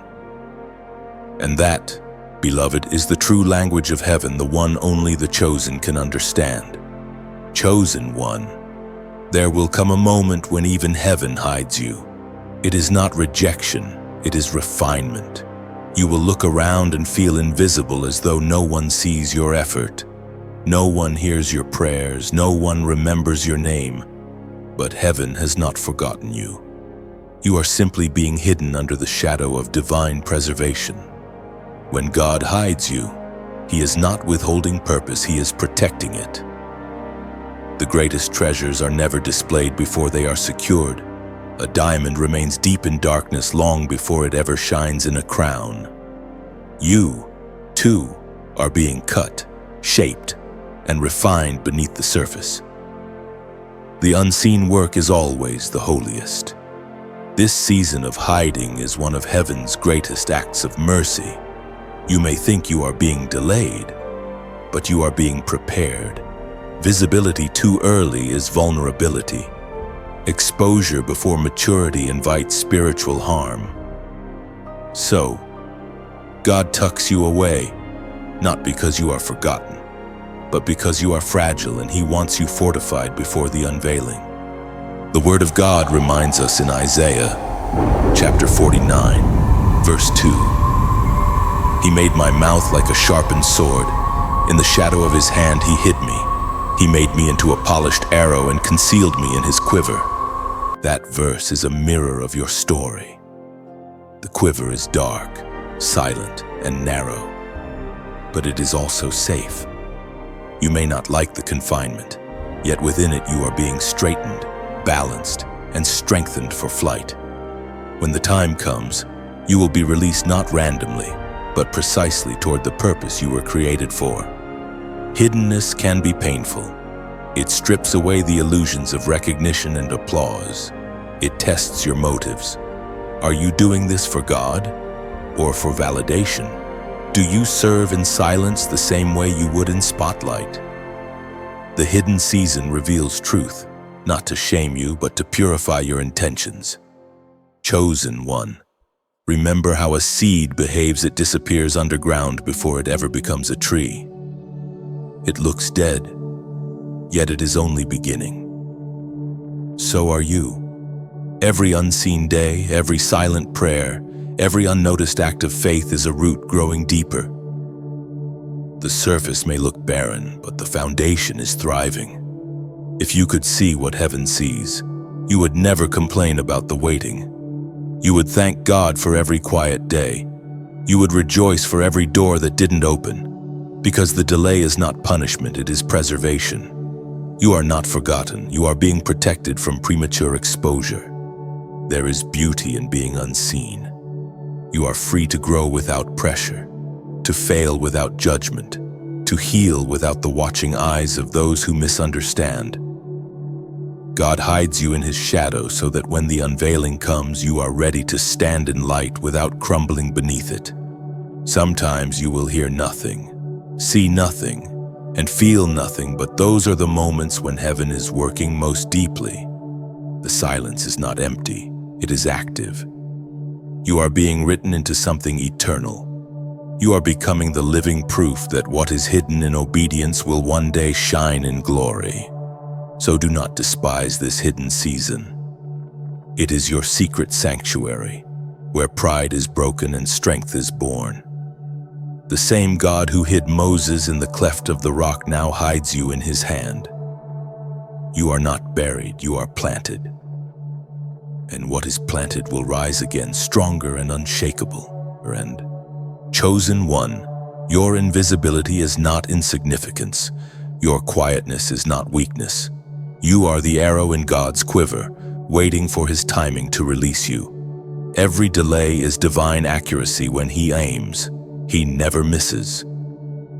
And that, beloved, is the true language of heaven, the one only the chosen can understand. Chosen one, there will come a moment when even heaven hides you. It is not rejection, it is refinement. You will look around and feel invisible, as though no one sees your effort. No one hears your prayers, no one remembers your name. But heaven has not forgotten you. You are simply being hidden under the shadow of divine preservation. When God hides you, He is not withholding purpose, He is protecting it. The greatest treasures are never displayed before they are secured. A diamond remains deep in darkness long before it ever shines in a crown. You, too, are being cut, shaped, and refined beneath the surface. The unseen work is always the holiest. This season of hiding is one of heaven's greatest acts of mercy. You may think you are being delayed, but you are being prepared. Visibility too early is vulnerability. Exposure before maturity invites spiritual harm. So, God tucks you away, not because you are forgotten, but because you are fragile and He wants you fortified before the unveiling. The Word of God reminds us in Isaiah, chapter 49, verse 2. He made my mouth like a sharpened sword. In the shadow of His hand He hid me. He made me into a polished arrow and concealed me in His quiver. That verse is a mirror of your story. The quiver is dark, silent, and narrow, but it is also safe. You may not like the confinement, yet within it you are being straightened, balanced, and strengthened for flight. When the time comes, you will be released not randomly, but precisely toward the purpose you were created for. Hiddenness can be painful. It strips away the illusions of recognition and applause. It tests your motives. Are you doing this for God or for validation? Do you serve in silence the same way you would in spotlight? The hidden season reveals truth, not to shame you, but to purify your intentions. Chosen one, remember how a seed behaves. It disappears underground before it ever becomes a tree. It looks dead, yet it is only beginning. So are you. Every unseen day, every silent prayer, every unnoticed act of faith is a root growing deeper. The surface may look barren, but the foundation is thriving. If you could see what heaven sees, you would never complain about the waiting. You would thank God for every quiet day. You would rejoice for every door that didn't open, because the delay is not punishment, it is preservation. You are not forgotten. You are being protected from premature exposure. There is beauty in being unseen. You are free to grow without pressure, to fail without judgment, to heal without the watching eyes of those who misunderstand. God hides you in His shadow so that when the unveiling comes, you are ready to stand in light without crumbling beneath it. Sometimes you will hear nothing, see nothing, and feel nothing, but those are the moments when heaven is working most deeply. The silence is not empty, it is active. You are being written into something eternal. You are becoming the living proof that what is hidden in obedience will one day shine in glory. So do not despise this hidden season. It is your secret sanctuary, where pride is broken and strength is born. The same God who hid Moses in the cleft of the rock now hides you in His hand. You are not buried, you are planted. And what is planted will rise again, stronger and unshakable. And chosen one, your invisibility is not insignificance. Your quietness is not weakness. You are the arrow in God's quiver, waiting for His timing to release you. Every delay is divine accuracy. When he aims, he never misses.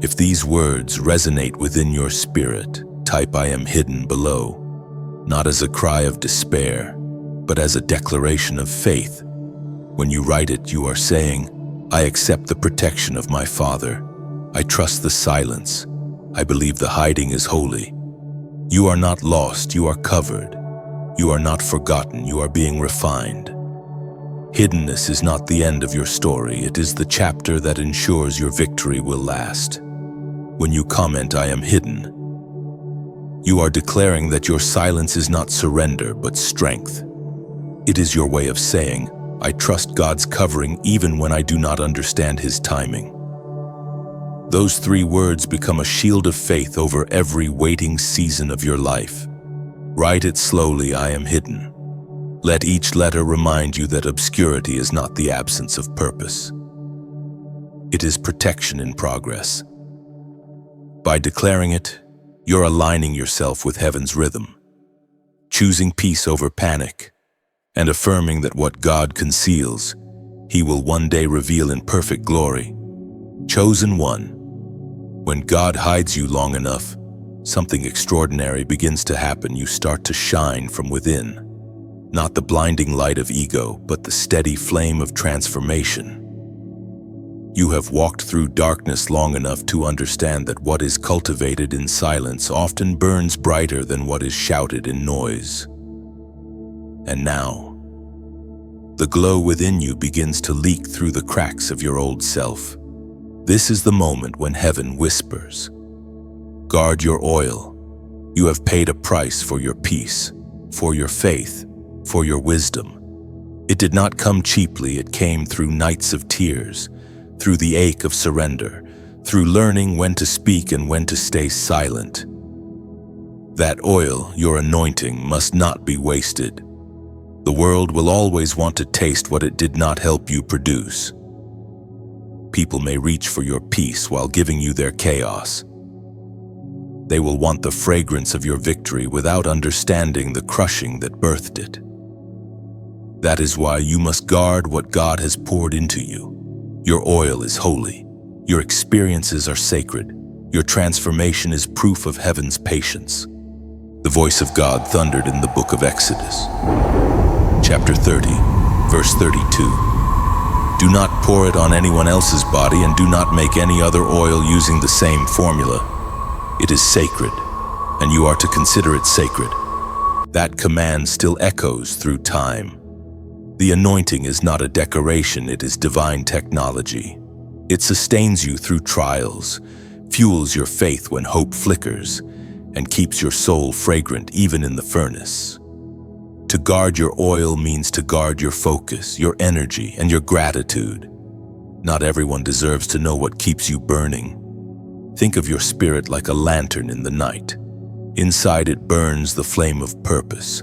If these words resonate within your spirit, type "I am hidden" below, not as a cry of despair, but as a declaration of faith. When you write it, you are saying, "I accept the protection of my Father. I trust the silence. I believe the hiding is holy." You are not lost, you are covered. You are not forgotten, you are being refined. Hiddenness is not the end of your story, it is the chapter that ensures your victory will last. When you comment, "I am hidden," you are declaring that your silence is not surrender, but strength. It is your way of saying, "I trust God's covering even when I do not understand His timing." Those three words become a shield of faith over every waiting season of your life. Write it slowly, "I am hidden." Let each letter remind you that obscurity is not the absence of purpose. It is protection in progress. By declaring it, you're aligning yourself with heaven's rhythm, choosing peace over panic, and affirming that what God conceals, He will one day reveal in perfect glory. Chosen one. When God hides you long enough, something extraordinary begins to happen. You start to shine from within. Not the blinding light of ego, but the steady flame of transformation. You have walked through darkness long enough to understand that what is cultivated in silence often burns brighter than what is shouted in noise. And now, the glow within you begins to leak through the cracks of your old self. This is the moment when heaven whispers, "Guard your oil. You have paid a price for your peace, for your faith, for your wisdom." It did not come cheaply, it came through nights of tears, through the ache of surrender, through learning when to speak and when to stay silent. That oil, your anointing, must not be wasted. The world will always want to taste what it did not help you produce. People may reach for your peace while giving you their chaos. They will want the fragrance of your victory without understanding the crushing that birthed it. That is why you must guard what God has poured into you. Your oil is holy. Your experiences are sacred. Your transformation is proof of heaven's patience. The voice of God thundered in the book of Exodus, chapter 30, verse 32. "Do not pour it on anyone else's body, and do not make any other oil using the same formula. It is sacred, and you are to consider it sacred." That command still echoes through time. The anointing is not a decoration, it is divine technology. It sustains you through trials, fuels your faith when hope flickers, and keeps your soul fragrant even in the furnace. To guard your oil means to guard your focus, your energy, and your gratitude. Not everyone deserves to know what keeps you burning. Think of your spirit like a lantern in the night. Inside it burns the flame of purpose.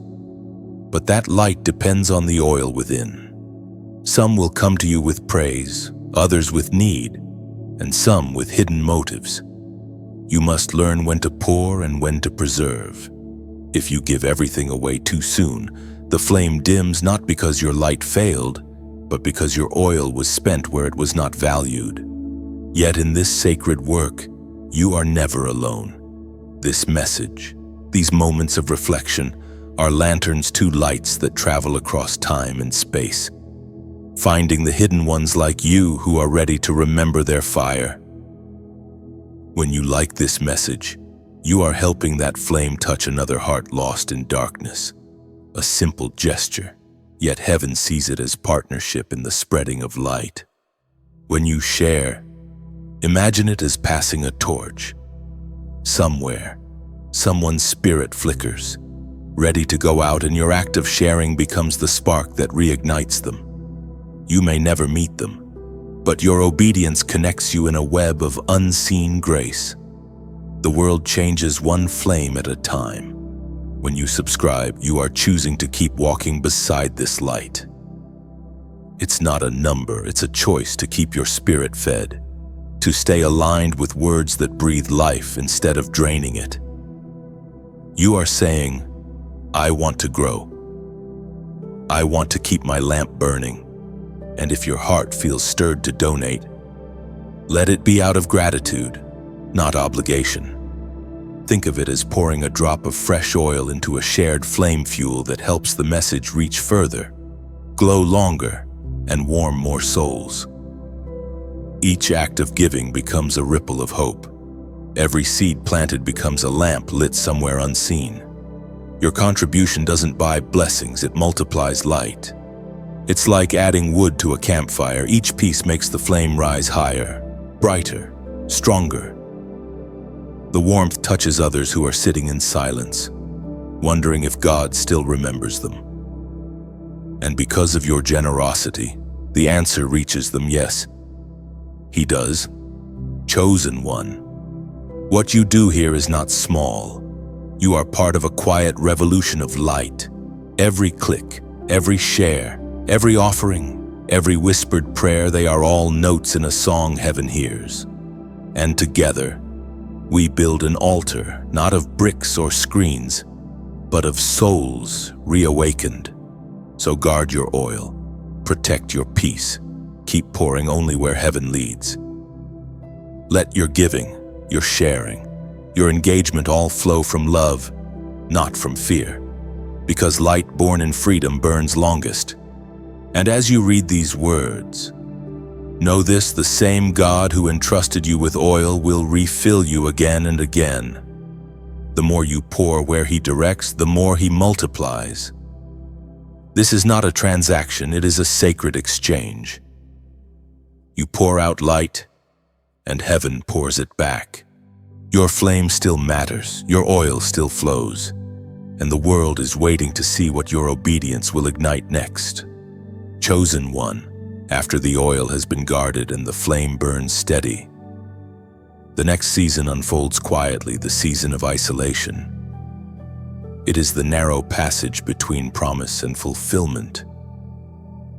But that light depends on the oil within. Some will come to you with praise, others with need, and some with hidden motives. You must learn when to pour and when to preserve. If you give everything away too soon, the flame dims not because your light failed, but because your oil was spent where it was not valued. Yet in this sacred work, you are never alone. This message, these moments of reflection, are lanterns, two lights that travel across time and space, finding the hidden ones like you who are ready to remember their fire. When you like this message, you are helping that flame touch another heart lost in darkness. A simple gesture, yet heaven sees it as partnership in the spreading of light. When you share, imagine it as passing a torch. Somewhere, someone's spirit flickers, ready to go out, and your act of sharing becomes the spark that reignites them. You may never meet them, but your obedience connects you in a web of unseen grace. The world changes one flame at a time. When you subscribe, you are choosing to keep walking beside this light. It's not a number, it's a choice to keep your spirit fed, to stay aligned with words that breathe life instead of draining it. You are saying, "I want to grow. I want to keep my lamp burning. And if your heart feels stirred to donate, let it be out of gratitude, not obligation. Think of it as pouring a drop of fresh oil into a shared flame fuel that helps the message reach further, glow longer, and warm more souls. Each act of giving becomes a ripple of hope. Every seed planted becomes a lamp lit somewhere unseen. Your contribution doesn't buy blessings, it multiplies light. It's like adding wood to a campfire. Each piece makes the flame rise higher, brighter, stronger. The warmth touches others who are sitting in silence, wondering if God still remembers them. And because of your generosity, the answer reaches them, yes, He does. Chosen one. What you do here is not small. You are part of a quiet revolution of light. Every click, every share, every offering, every whispered prayer, they are all notes in a song heaven hears. And together, we build an altar, not of bricks or screens, but of souls reawakened. So guard your oil, protect your peace, keep pouring only where heaven leads. Let your giving, your sharing, your engagement all flow from love, not from fear, because light born in freedom burns longest. And as you read these words, know this: the same God who entrusted you with oil will refill you again and again. The more you pour where He directs, the more He multiplies. This is not a transaction, it is a sacred exchange. You pour out light, and heaven pours it back. Your flame still matters, your oil still flows, and the world is waiting to see what your obedience will ignite next. Chosen one, after the oil has been guarded and the flame burns steady, the next season unfolds quietly, the season of isolation. It is the narrow passage between promise and fulfillment,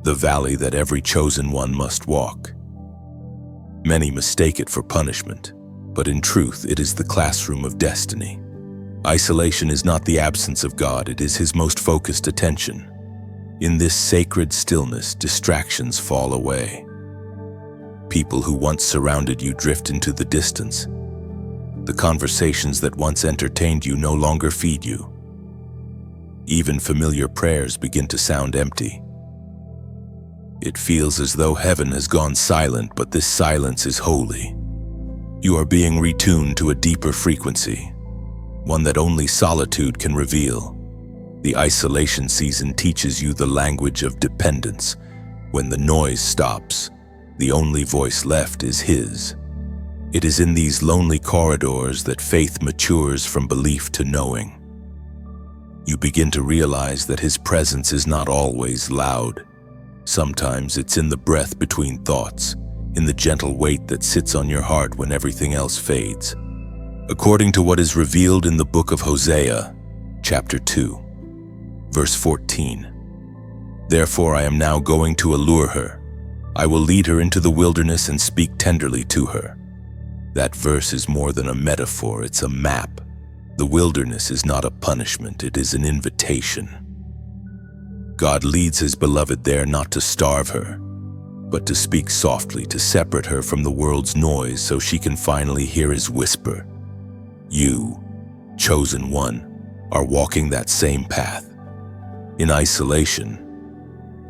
the valley that every chosen one must walk. Many mistake it for punishment, but in truth it is the classroom of destiny. Isolation is not the absence of God, it is His most focused attention. In this sacred stillness, distractions fall away. People who once surrounded you drift into the distance. The conversations that once entertained you no longer feed you. Even familiar prayers begin to sound empty. It feels as though heaven has gone silent, but this silence is holy. You are being retuned to a deeper frequency, one that only solitude can reveal. The isolation season teaches you the language of dependence. When the noise stops, the only voice left is His. It is in these lonely corridors that faith matures from belief to knowing. You begin to realize that His presence is not always loud. Sometimes it's in the breath between thoughts, in the gentle weight that sits on your heart when everything else fades. According to what is revealed in the book of Hosea, chapter 2, verse 14. Therefore I am now going to allure her. I will lead her into the wilderness and speak tenderly to her. That verse is more than a metaphor, it's a map. The wilderness is not a punishment, it is an invitation. God leads His beloved there not to starve her, but to speak softly, to separate her from the world's noise so she can finally hear His whisper. You, chosen one, are walking that same path. In isolation,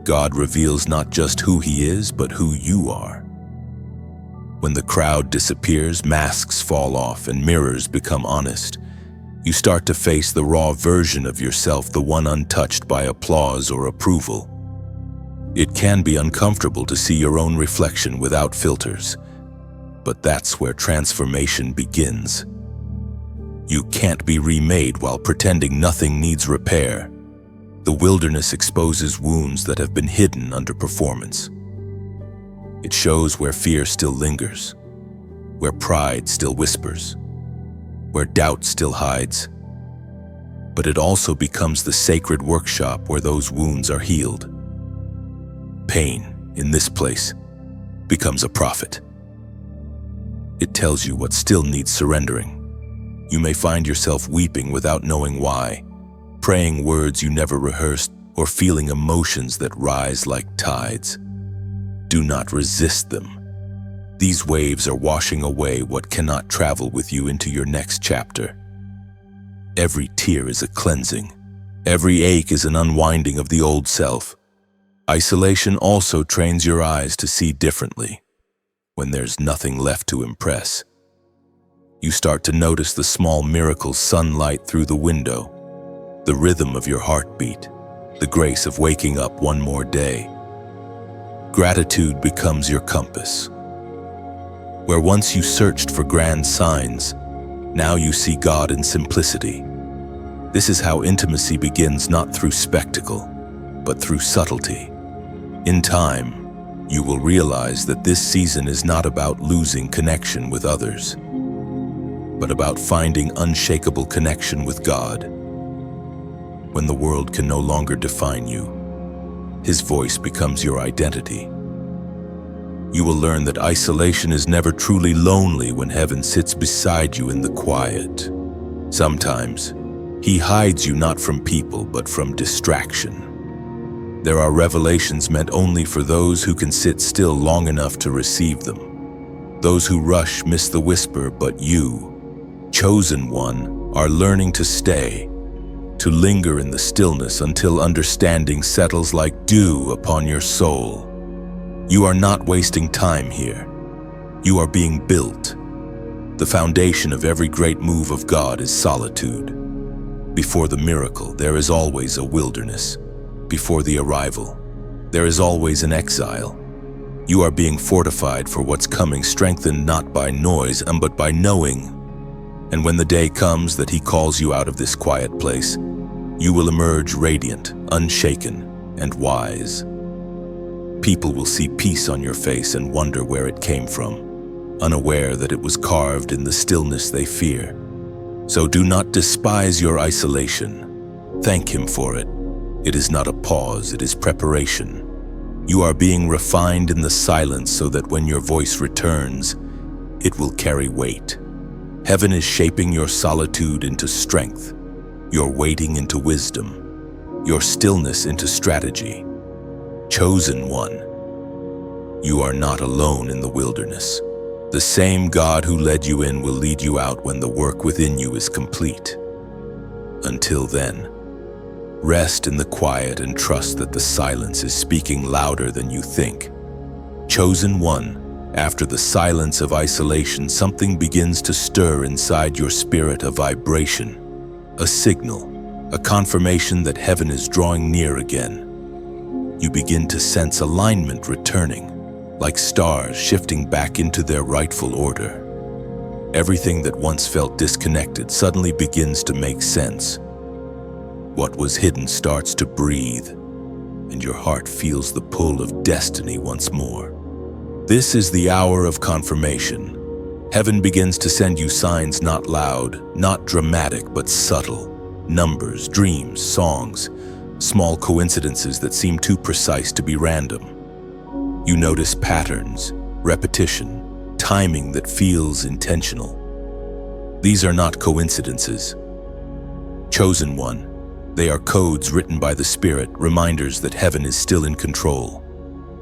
God reveals not just who He is, but who you are. When the crowd disappears, masks fall off and mirrors become honest. You start to face the raw version of yourself, the one untouched by applause or approval. It can be uncomfortable to see your own reflection without filters, but that's where transformation begins. You can't be remade while pretending nothing needs repair. The wilderness exposes wounds that have been hidden under performance. It shows where fear still lingers, where pride still whispers, where doubt still hides. But it also becomes the sacred workshop where those wounds are healed. Pain, in this place, becomes a prophet. It tells you what still needs surrendering. You may find yourself weeping without knowing why, praying words you never rehearsed, or feeling emotions that rise like tides. Do not resist them. These waves are washing away what cannot travel with you into your next chapter. Every tear is a cleansing. Every ache is an unwinding of the old self. Isolation also trains your eyes to see differently. When there's nothing left to impress, you start to notice the small miracles: sunlight through the window, the rhythm of your heartbeat, the grace of waking up one more day. Gratitude becomes your compass. Where once you searched for grand signs, now you see God in simplicity. This is how intimacy begins, not through spectacle, but through subtlety. In time, you will realize that this season is not about losing connection with others, but about finding unshakable connection with God. When the world can no longer define you, His voice becomes your identity. You will learn that isolation is never truly lonely when heaven sits beside you in the quiet. Sometimes, He hides you not from people, but from distraction. There are revelations meant only for those who can sit still long enough to receive them. Those who rush miss the whisper, but you, chosen one, are learning to stay, to linger in the stillness until understanding settles like dew upon your soul. You are not wasting time here. You are being built. The foundation of every great move of God is solitude. Before the miracle, there is always a wilderness. Before the arrival, there is always an exile. You are being fortified for what's coming, strengthened not by noise, but by knowing. And when the day comes that He calls you out of this quiet place, you will emerge radiant, unshaken, and wise. People will see peace on your face and wonder where it came from, unaware that it was carved in the stillness they fear. So do not despise your isolation. Thank Him for it. It is not a pause, it is preparation. You are being refined in the silence so that when your voice returns, it will carry weight. Heaven is shaping your solitude into strength, your waiting into wisdom, your stillness into strategy. Chosen one, you are not alone in the wilderness. The same God who led you in will lead you out when the work within you is complete. Until then, rest in the quiet and trust that the silence is speaking louder than you think. Chosen one, after the silence of isolation, something begins to stir inside your spirit, a vibration, a signal, a confirmation that heaven is drawing near again. You begin to sense alignment returning, like stars shifting back into their rightful order. Everything that once felt disconnected suddenly begins to make sense. What was hidden starts to breathe, and your heart feels the pull of destiny once more. This is the hour of confirmation. Heaven begins to send you signs, not loud, not dramatic, but subtle. Numbers, dreams, songs, small coincidences that seem too precise to be random. You notice patterns, repetition, timing that feels intentional. These are not coincidences. Chosen one, they are codes written by the Spirit, reminders that heaven is still in control.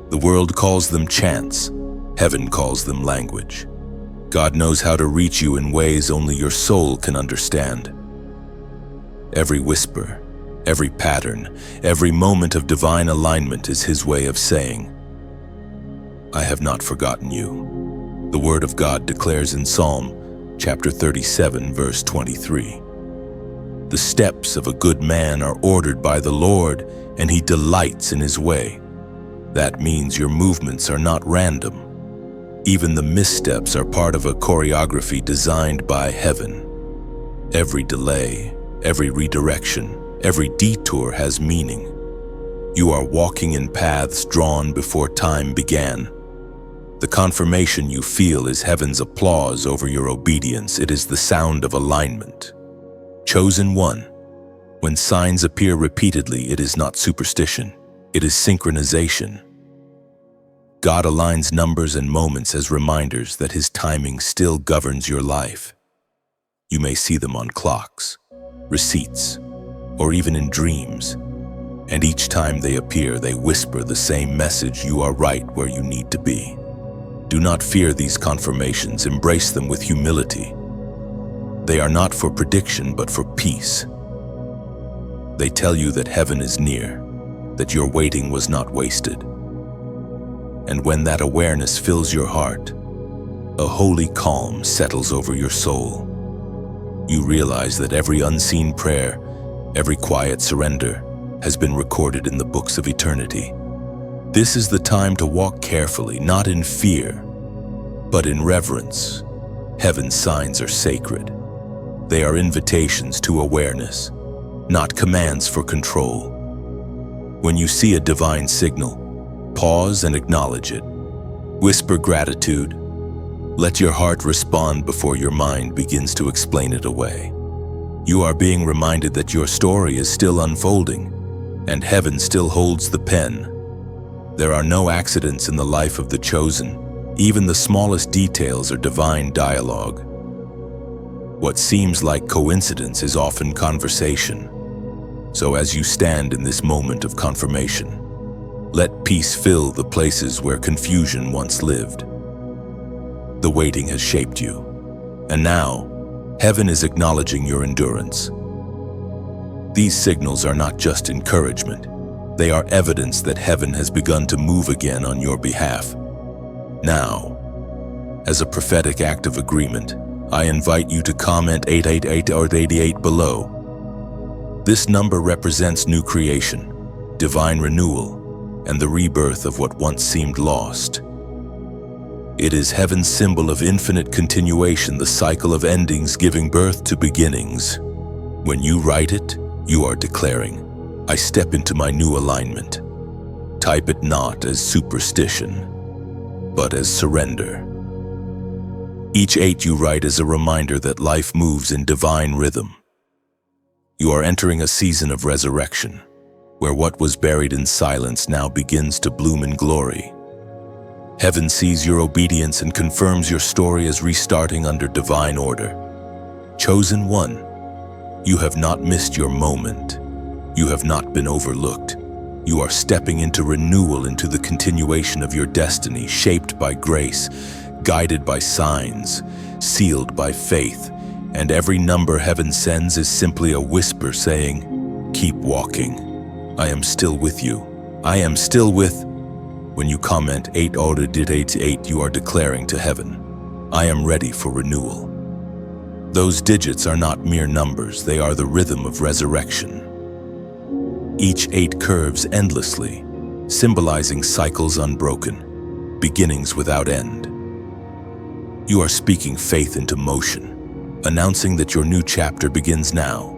The world calls them chance, heaven calls them language. God knows how to reach you in ways only your soul can understand. Every whisper, every pattern, every moment of divine alignment is His way of saying, I have not forgotten you. The Word of God declares in Psalm chapter 37, verse 23. The steps of a good man are ordered by the Lord, and He delights in His way. That means your movements are not random. Even the missteps are part of a choreography designed by heaven. Every delay, every redirection, every detour has meaning. You are walking in paths drawn before time began. The confirmation you feel is heaven's applause over your obedience. It is the sound of alignment. Chosen one, when signs appear repeatedly, it is not superstition, it is synchronization. God aligns numbers and moments as reminders that His timing still governs your life. You may see them on clocks, receipts, or even in dreams, And each time they appear, they whisper the same message: you are right where you need to be. Do not fear these confirmations, embrace them with humility. They are not for prediction, but for peace. They tell you that heaven is near, that your waiting was not wasted. And when that awareness fills your heart, a holy calm settles over your soul. You realize that every unseen prayer, every quiet surrender, has been recorded in the books of eternity. This is the time to walk carefully, not in fear, but in reverence. Heaven's signs are sacred. They are invitations to awareness, not commands for control. When you see a divine signal, pause and acknowledge it. Whisper gratitude. Let your heart respond before your mind begins to explain it away. You are being reminded that your story is still unfolding, and heaven still holds the pen. There are no accidents in the life of the chosen. Even the smallest details are divine dialogue. What seems like coincidence is often conversation. So as you stand in this moment of confirmation, let peace fill the places where confusion once lived. The waiting has shaped you, and now, heaven is acknowledging your endurance. These signals are not just encouragement. They are evidence that heaven has begun to move again on your behalf. Now, as a prophetic act of agreement, I invite you to comment 888 or 88 below. This number represents new creation, divine renewal, and the rebirth of what once seemed lost. It is heaven's symbol of infinite continuation, the cycle of endings giving birth to beginnings. When you write it, you are declaring, I step into my new alignment. Type it not as superstition, but as surrender. Each 8 you write is a reminder that life moves in divine rhythm. You are entering a season of resurrection, where what was buried in silence now begins to bloom in glory. Heaven sees your obedience and confirms your story as restarting under divine order. Chosen one, you have not missed your moment. You have not been overlooked. You are stepping into renewal, into the continuation of your destiny, shaped by grace, guided by signs, sealed by faith, and every number heaven sends is simply a whisper saying, keep walking. I am still with you. I am still with. When you comment 888, you are declaring to heaven, I am ready for renewal. Those digits are not mere numbers, they are the rhythm of resurrection. Each 8 curves endlessly, symbolizing cycles unbroken, beginnings without end. You are speaking faith into motion, announcing that your new chapter begins now.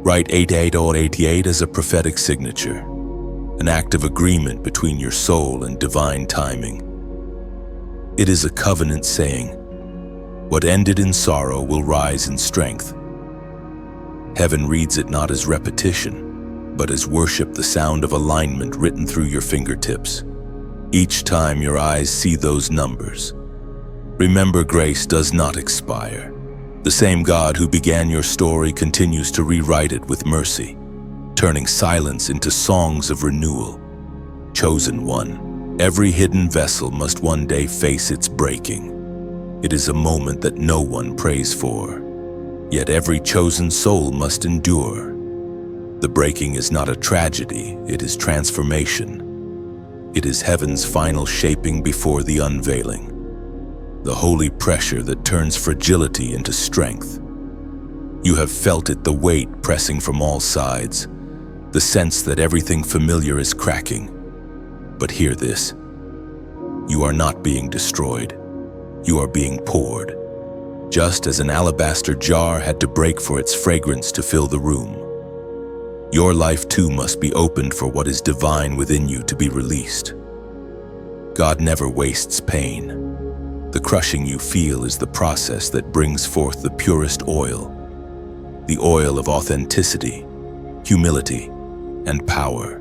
Write 88 or 88 as a prophetic signature, an act of agreement between your soul and divine timing. It is a covenant saying, what ended in sorrow will rise in strength. Heaven reads it not as repetition, but as worship, the sound of alignment written through your fingertips. Each time your eyes see those numbers, remember, grace does not expire. The same God who began your story continues to rewrite it with mercy, turning silence into songs of renewal. Chosen one, every hidden vessel must one day face its breaking. It is a moment that no one prays for, yet every chosen soul must endure. The breaking is not a tragedy, it is transformation. It is heaven's final shaping before the unveiling. The holy pressure that turns fragility into strength. You have felt it, the weight pressing from all sides, the sense that everything familiar is cracking. But hear this, you are not being destroyed, you are being poured. Just as an alabaster jar had to break for its fragrance to fill the room, your life too must be opened for what is divine within you to be released. God never wastes pain. The crushing you feel is the process that brings forth the purest oil, the oil of authenticity, humility, and power.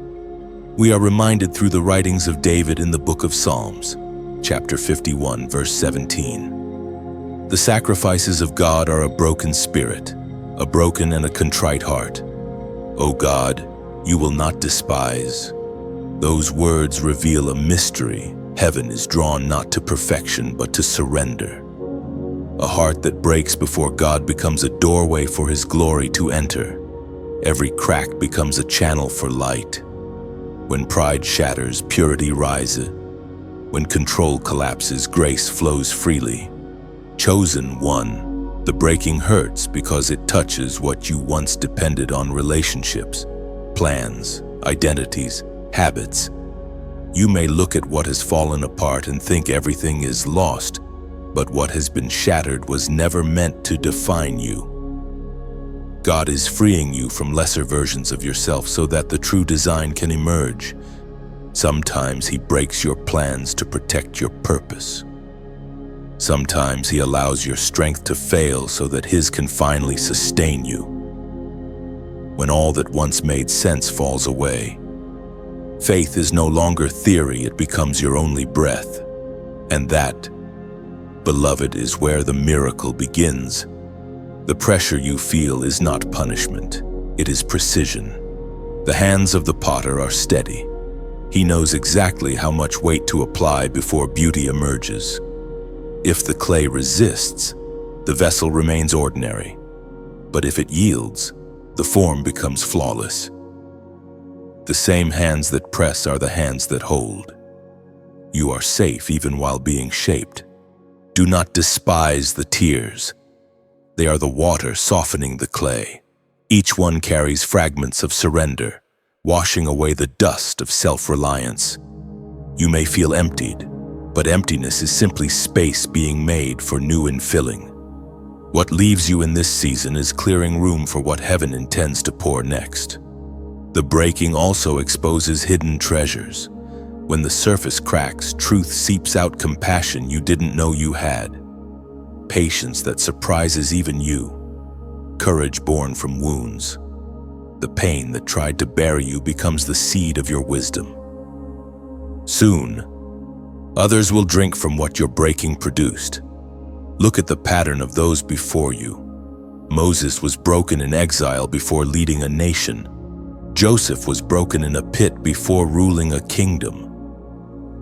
We are reminded through the writings of David in the book of Psalms, chapter 51, verse 17. The sacrifices of God are a broken spirit, a broken and a contrite heart. O God, You will not despise. Those words reveal a mystery. Heaven is drawn not to perfection, but to surrender. A heart that breaks before God becomes a doorway for His glory to enter. Every crack becomes a channel for light. When pride shatters, purity rises. When control collapses, grace flows freely. Chosen one, the breaking hurts because it touches what you once depended on: relationships, plans, identities, habits. You may look at what has fallen apart and think everything is lost, but what has been shattered was never meant to define you. God is freeing you from lesser versions of yourself so that the true design can emerge. Sometimes He breaks your plans to protect your purpose. Sometimes He allows your strength to fail so that His can finally sustain you. When all that once made sense falls away, faith is no longer theory, it becomes your only breath. And that, beloved, is where the miracle begins. The pressure you feel is not punishment, it is precision. The hands of the potter are steady. He knows exactly how much weight to apply before beauty emerges. If the clay resists, the vessel remains ordinary. But if it yields, the form becomes flawless. The same hands that press are the hands that hold. You are safe even while being shaped. Do not despise the tears. They are the water softening the clay. Each one carries fragments of surrender, washing away the dust of self-reliance. You may feel emptied, but emptiness is simply space being made for new infilling. What leaves you in this season is clearing room for what heaven intends to pour next. The breaking also exposes hidden treasures. When the surface cracks, truth seeps out: compassion you didn't know you had, patience that surprises even you, courage born from wounds. The pain that tried to bury you becomes the seed of your wisdom. Soon, others will drink from what your breaking produced. Look at the pattern of those before you. Moses was broken in exile before leading a nation. Joseph was broken in a pit before ruling a kingdom.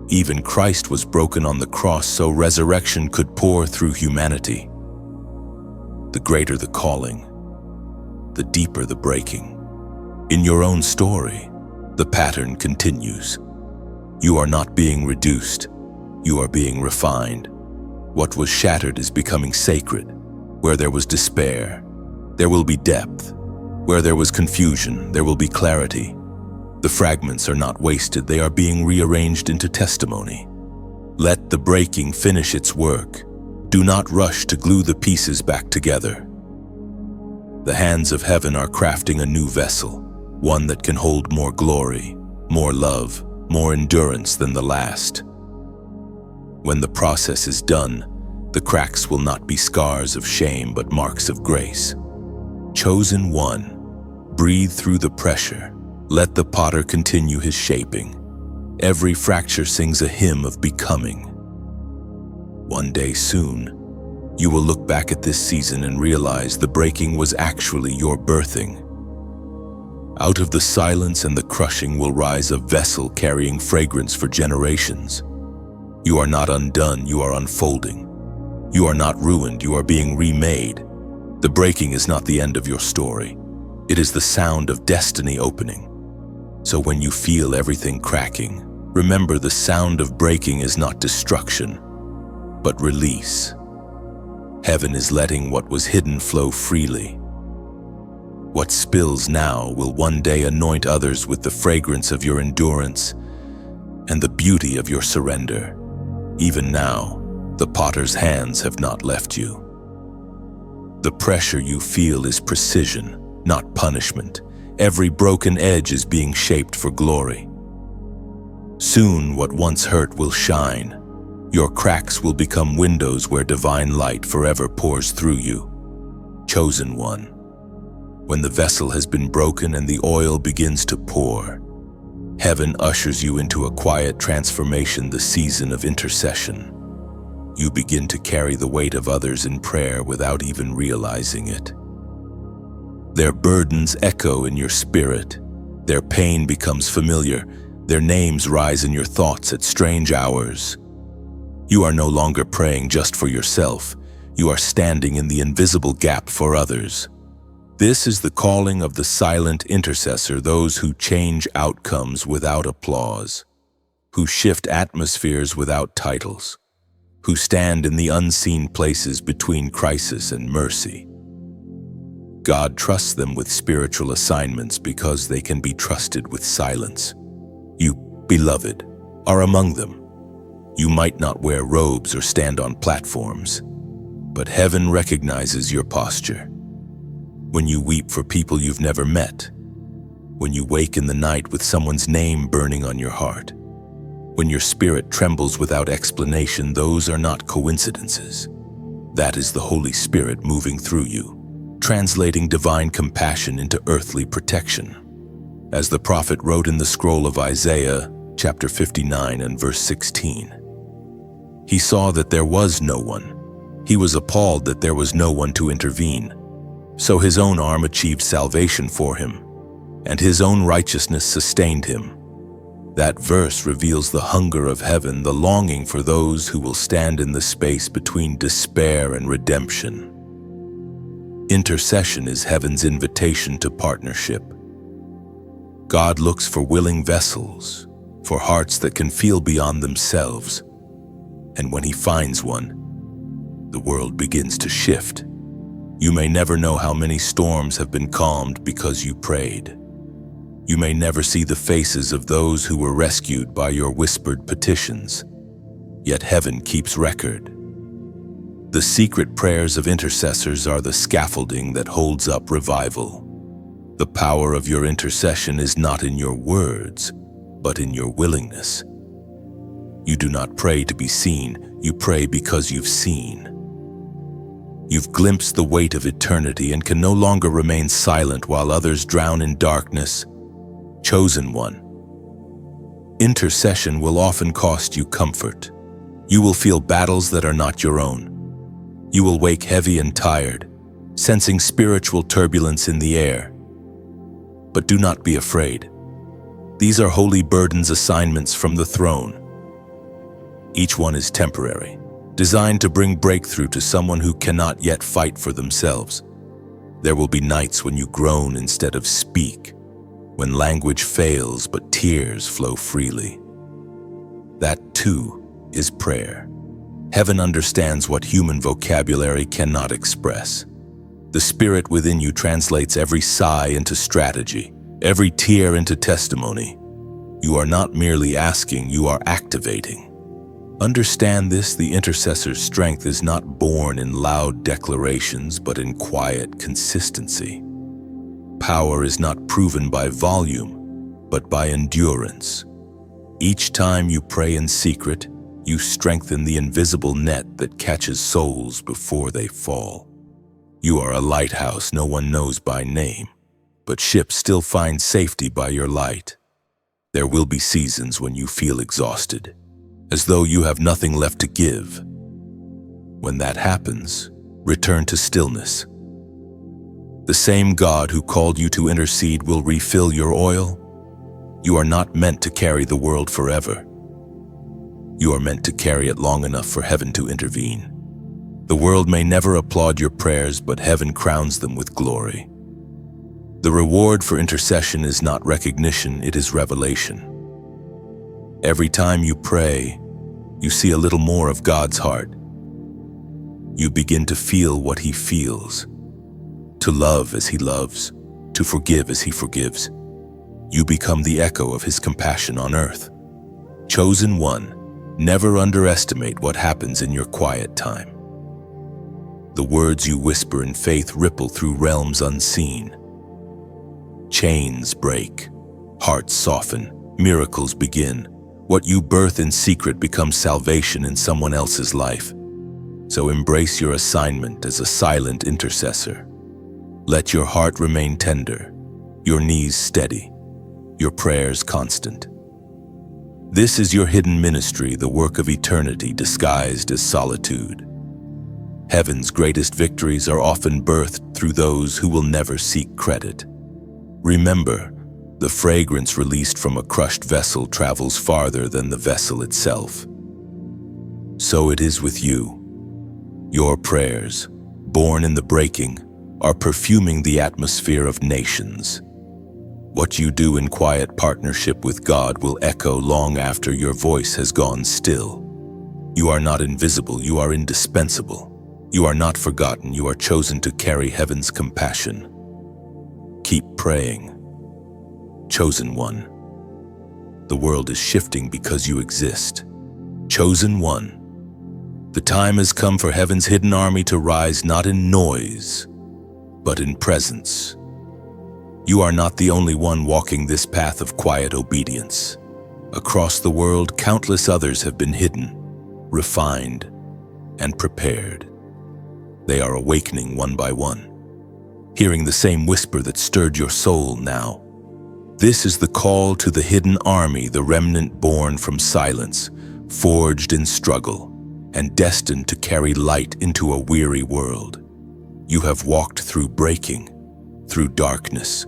Even Christ was broken on the cross so resurrection could pour through humanity. The greater the calling, the deeper the breaking. In your own story, the pattern continues. You are not being reduced, you are being refined. What was shattered is becoming sacred. Where there was despair, there will be depth. Where there was confusion, there will be clarity. The fragments are not wasted, they are being rearranged into testimony. Let the breaking finish its work. Do not rush to glue the pieces back together. The hands of heaven are crafting a new vessel, one that can hold more glory, more love, more endurance than the last. When the process is done, the cracks will not be scars of shame but marks of grace. Chosen one, breathe through the pressure. Let the potter continue his shaping. Every fracture sings a hymn of becoming. One day soon, you will look back at this season and realize the breaking was actually your birthing. Out of the silence and the crushing will rise a vessel carrying fragrance for generations. You are not undone, you are unfolding. You are not ruined, you are being remade. The breaking is not the end of your story. It is the sound of destiny opening. So when you feel everything cracking, remember the sound of breaking is not destruction, but release. Heaven is letting what was hidden flow freely. What spills now will one day anoint others with the fragrance of your endurance and the beauty of your surrender. Even now, the potter's hands have not left you. The pressure you feel is precision, not punishment. Every broken edge is being shaped for glory. Soon, what once hurt will shine. Your cracks will become windows where divine light forever pours through you. Chosen one. When the vessel has been broken and the oil begins to pour, heaven ushers you into a quiet transformation, the season of intercession. You begin to carry the weight of others in prayer without even realizing it. Their burdens echo in your spirit, Their pain becomes familiar. Their names rise in your thoughts at strange hours. You are no longer praying just for yourself. You are standing in the invisible gap for others. This is the calling of the silent intercessor, those who change outcomes without applause, who shift atmospheres without titles, who stand in the unseen places between crisis and mercy. God trusts them with spiritual assignments because they can be trusted with silence. You, beloved, are among them. You might not wear robes or stand on platforms, but heaven recognizes your posture. When you weep for people you've never met, when you wake in the night with someone's name burning on your heart, when your spirit trembles without explanation, those are not coincidences. That is the Holy Spirit moving through you, translating divine compassion into earthly protection. As the prophet wrote in the scroll of Isaiah, chapter 59 and verse 16, he saw that there was no one. He was appalled that there was no one to intervene. So his own arm achieved salvation for him, and his own righteousness sustained him. That verse reveals the hunger of heaven, the longing for those who will stand in the space between despair and redemption. Intercession is heaven's invitation to partnership. God looks for willing vessels, for hearts that can feel beyond themselves. And when he finds one, the world begins to shift. You may never know how many storms have been calmed because you prayed. You may never see the faces of those who were rescued by your whispered petitions, yet heaven keeps record. The secret prayers of intercessors are the scaffolding that holds up revival. The power of your intercession is not in your words, but in your willingness. You do not pray to be seen, you pray because you've seen. You've glimpsed the weight of eternity and can no longer remain silent while others drown in darkness. Chosen one. Intercession will often cost you comfort. You will feel battles that are not your own. You will wake heavy and tired, sensing spiritual turbulence in the air. But do not be afraid. These are holy burdens, assignments from the throne. Each one is temporary, designed to bring breakthrough to someone who cannot yet fight for themselves. There will be nights when you groan instead of speak, when language fails but tears flow freely. That too is prayer. Heaven understands what human vocabulary cannot express. The Spirit within you translates every sigh into strategy, every tear into testimony. You are not merely asking, you are activating. Understand this: the intercessor's strength is not born in loud declarations, but in quiet consistency. Power is not proven by volume, but by endurance. Each time you pray in secret, you strengthen the invisible net that catches souls before they fall. You are a lighthouse no one knows by name, but ships still find safety by your light. There will be seasons when you feel exhausted, as though you have nothing left to give. When that happens, return to stillness. The same God who called you to intercede will refill your oil. You are not meant to carry the world forever. You are meant to carry it long enough for heaven to intervene. The world may never applaud your prayers, but heaven crowns them with glory. The reward for intercession is not recognition, it is revelation. Every time you pray, you see a little more of God's heart. You begin to feel what He feels, to love as He loves, to forgive as He forgives. You become the echo of His compassion on earth. Chosen one, never underestimate what happens in your quiet time. The words you whisper in faith ripple through realms unseen. Chains break, hearts soften, miracles begin. What you birth in secret becomes salvation in someone else's life. So embrace your assignment as a silent intercessor. Let your heart remain tender, your knees steady, your prayers constant. This is your hidden ministry, the work of eternity disguised as solitude. Heaven's greatest victories are often birthed through those who will never seek credit. Remember, The fragrance released from a crushed vessel travels farther than the vessel itself. So it is with you. Your prayers, born in the breaking, are perfuming the atmosphere of nations. What you do in quiet partnership with God will echo long after your voice has gone still. You are not invisible, you are indispensable. You are not forgotten, you are chosen to carry heaven's compassion. Keep praying. Chosen one. The world is shifting because you exist. Chosen one. The time has come for heaven's hidden army to rise not in noise, but in presence. You are not the only one walking this path of quiet obedience. Across the world, countless others have been hidden, refined, and prepared. They are awakening one by one, hearing the same whisper that stirred your soul now. This is the call to the hidden army, the remnant born from silence, forged in struggle, and destined to carry light into a weary world. You have walked through breaking, through darkness,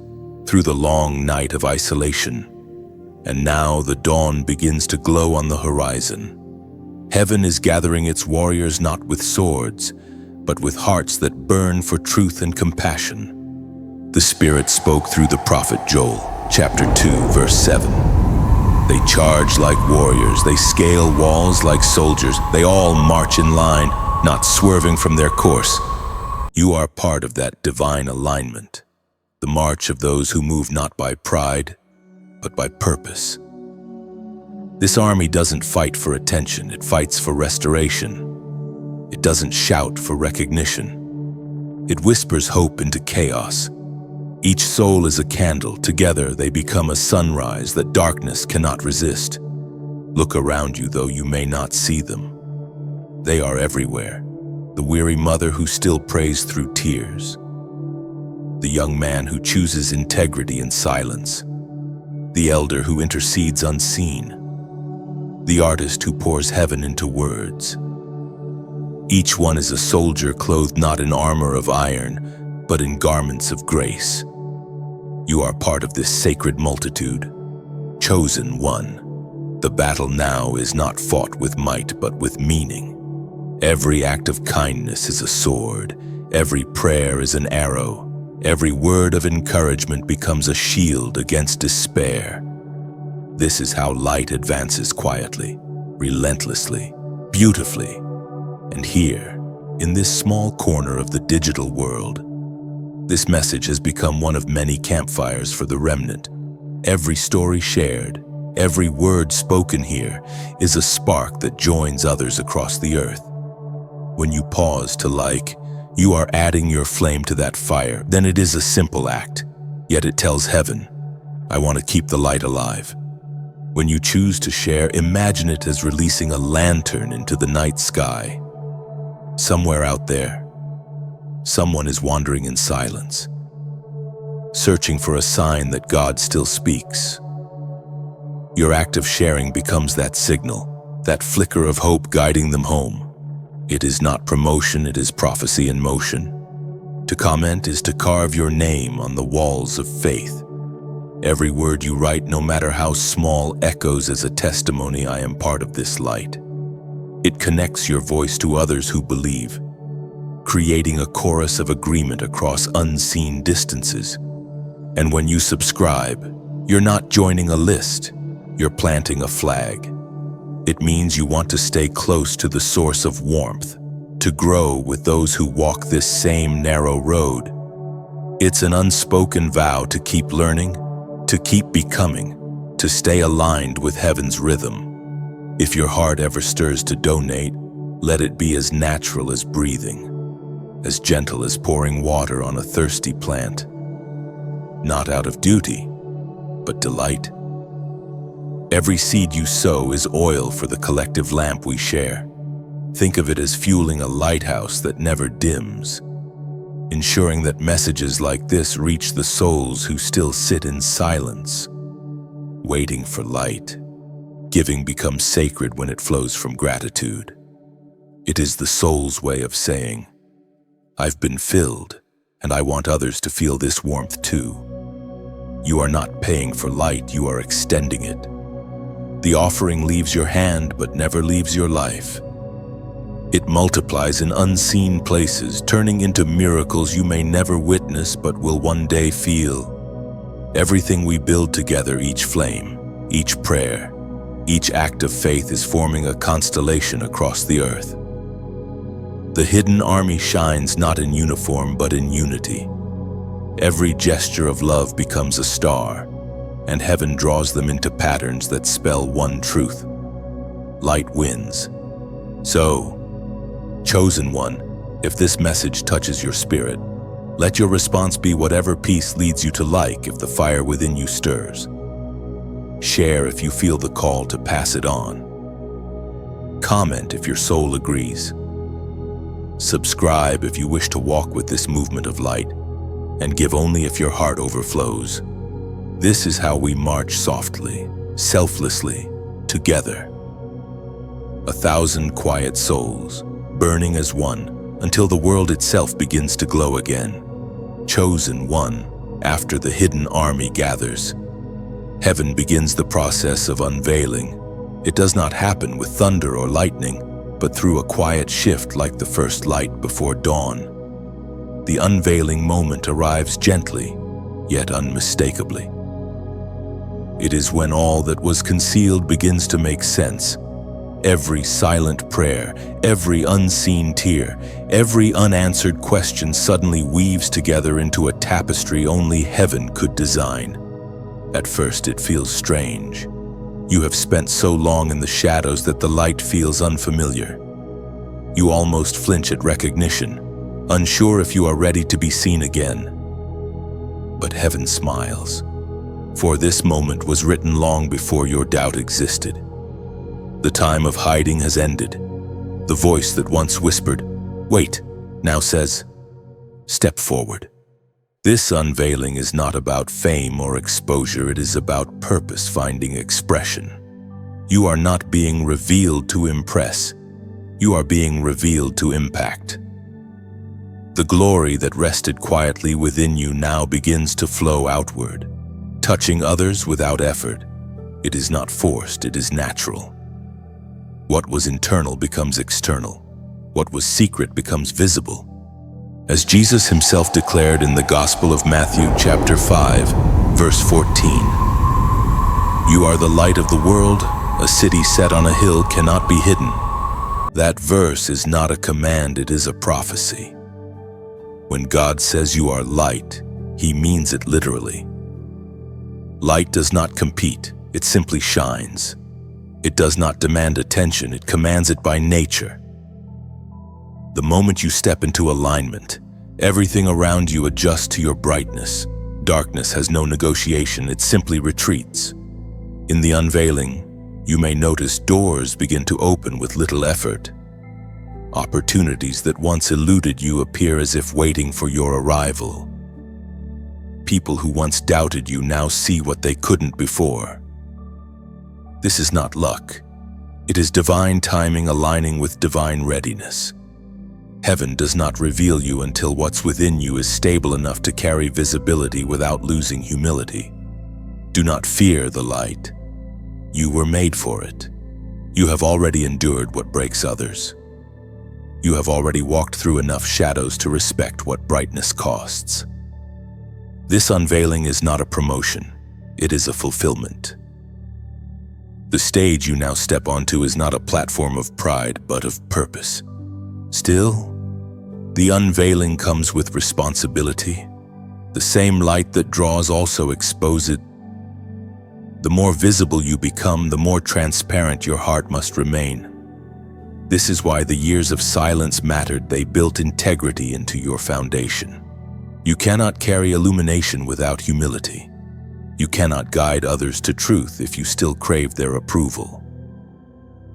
through the long night of isolation, and now the dawn begins to glow on the horizon. Heaven is gathering its warriors not with swords, but with hearts that burn for truth and compassion. The Spirit spoke through the prophet Joel, chapter 2, verse 7. They charge like warriors, they scale walls like soldiers, they all march in line, not swerving from their course. You are part of that divine alignment, the march of those who move not by pride, but by purpose. This army doesn't fight for attention, it fights for restoration. It doesn't shout for recognition. It whispers hope into chaos. Each soul is a candle. Together they become a sunrise that darkness cannot resist. Look around you, though you may not see them. They are everywhere. The weary mother who still prays through tears. The young man who chooses integrity in silence. The elder who intercedes unseen. The artist who pours heaven into words. Each one is a soldier clothed not in armor of iron, but in garments of grace. You are part of this sacred multitude, chosen one. The battle now is not fought with might, but with meaning. Every act of kindness is a sword. Every prayer is an arrow. Every word of encouragement becomes a shield against despair. This is how light advances quietly, relentlessly, beautifully. And here, in this small corner of the digital world, this message has become one of many campfires for the remnant. Every story shared, every word spoken here is a spark that joins others across the earth. When you pause to like, you are adding your flame to that fire. Then it is a simple act, yet it tells heaven, I want to keep the light alive. When you choose to share, imagine it as releasing a lantern into the night sky. Somewhere out there, someone is wandering in silence, searching for a sign that God still speaks. Your act of sharing becomes that signal, that flicker of hope guiding them home. It is not promotion, it is prophecy in motion. To comment is to carve your name on the walls of faith. Every word you write, no matter how small, echoes as a testimony, I am part of this light. It connects your voice to others who believe, creating a chorus of agreement across unseen distances. And when you subscribe, you're not joining a list, you're planting a flag. It means you want to stay close to the source of warmth, to grow with those who walk this same narrow road. It's an unspoken vow to keep learning, to keep becoming, to stay aligned with heaven's rhythm. If your heart ever stirs to donate, let it be as natural as breathing, as gentle as pouring water on a thirsty plant. Not out of duty, but delight. Every seed you sow is oil for the collective lamp we share. Think of it as fueling a lighthouse that never dims, ensuring that messages like this reach the souls who still sit in silence, waiting for light. Giving becomes sacred when it flows from gratitude. It is the soul's way of saying, I've been filled, and I want others to feel this warmth too. You are not paying for light, you are extending it. The offering leaves your hand but never leaves your life. It multiplies in unseen places, turning into miracles you may never witness but will one day feel. Everything we build together, each flame, each prayer, each act of faith is forming a constellation across the earth. The hidden army shines not in uniform but in unity. Every gesture of love becomes a star, and heaven draws them into patterns that spell one truth. Light wins. So, chosen one, if this message touches your spirit, let your response be whatever peace leads you to like if the fire within you stirs. Share if you feel the call to pass it on. Comment if your soul agrees. Subscribe if you wish to walk with this movement of light, and give only if your heart overflows. This is how we march softly, selflessly, together. 1,000 quiet souls, burning as one, until the world itself begins to glow again. Chosen one, after the hidden army gathers. Heaven begins the process of unveiling. It does not happen with thunder or lightning, but through a quiet shift like the first light before dawn. The unveiling moment arrives gently, yet unmistakably. It is when all that was concealed begins to make sense. Every silent prayer, every unseen tear, every unanswered question suddenly weaves together into a tapestry only heaven could design. At first it feels strange. You have spent so long in the shadows that the light feels unfamiliar. You almost flinch at recognition, unsure if you are ready to be seen again. But heaven smiles, for this moment was written long before your doubt existed. The time of hiding has ended. The voice that once whispered, "Wait," now says, "Step forward." This unveiling is not about fame or exposure, it is about purpose finding expression. You are not being revealed to impress, you are being revealed to impact. The glory that rested quietly within you now begins to flow outward, touching others without effort. It is not forced, it is natural. What was internal becomes external. What was secret becomes visible. As Jesus himself declared in the Gospel of Matthew chapter 5, verse 14, "You are the light of the world. A city set on a hill cannot be hidden." That verse is not a command, it is a prophecy. When God says you are light, he means it literally. Light does not compete, it simply shines. It does not demand attention, it commands it by nature. The moment you step into alignment, everything around you adjusts to your brightness. Darkness has no negotiation, it simply retreats. In the unveiling, you may notice doors begin to open with little effort. Opportunities that once eluded you appear as if waiting for your arrival. People who once doubted you now see what they couldn't before. This is not luck. It is divine timing aligning with divine readiness. Heaven does not reveal you until what's within you is stable enough to carry visibility without losing humility. Do not fear the light. You were made for it. You have already endured what breaks others. You have already walked through enough shadows to respect what brightness costs. This unveiling is not a promotion, it is a fulfillment. The stage you now step onto is not a platform of pride, but of purpose. Still, the unveiling comes with responsibility. The same light that draws also exposes it. The more visible you become, the more transparent your heart must remain. This is why the years of silence mattered. They built integrity into your foundation. You cannot carry illumination without humility. You cannot guide others to truth if you still crave their approval.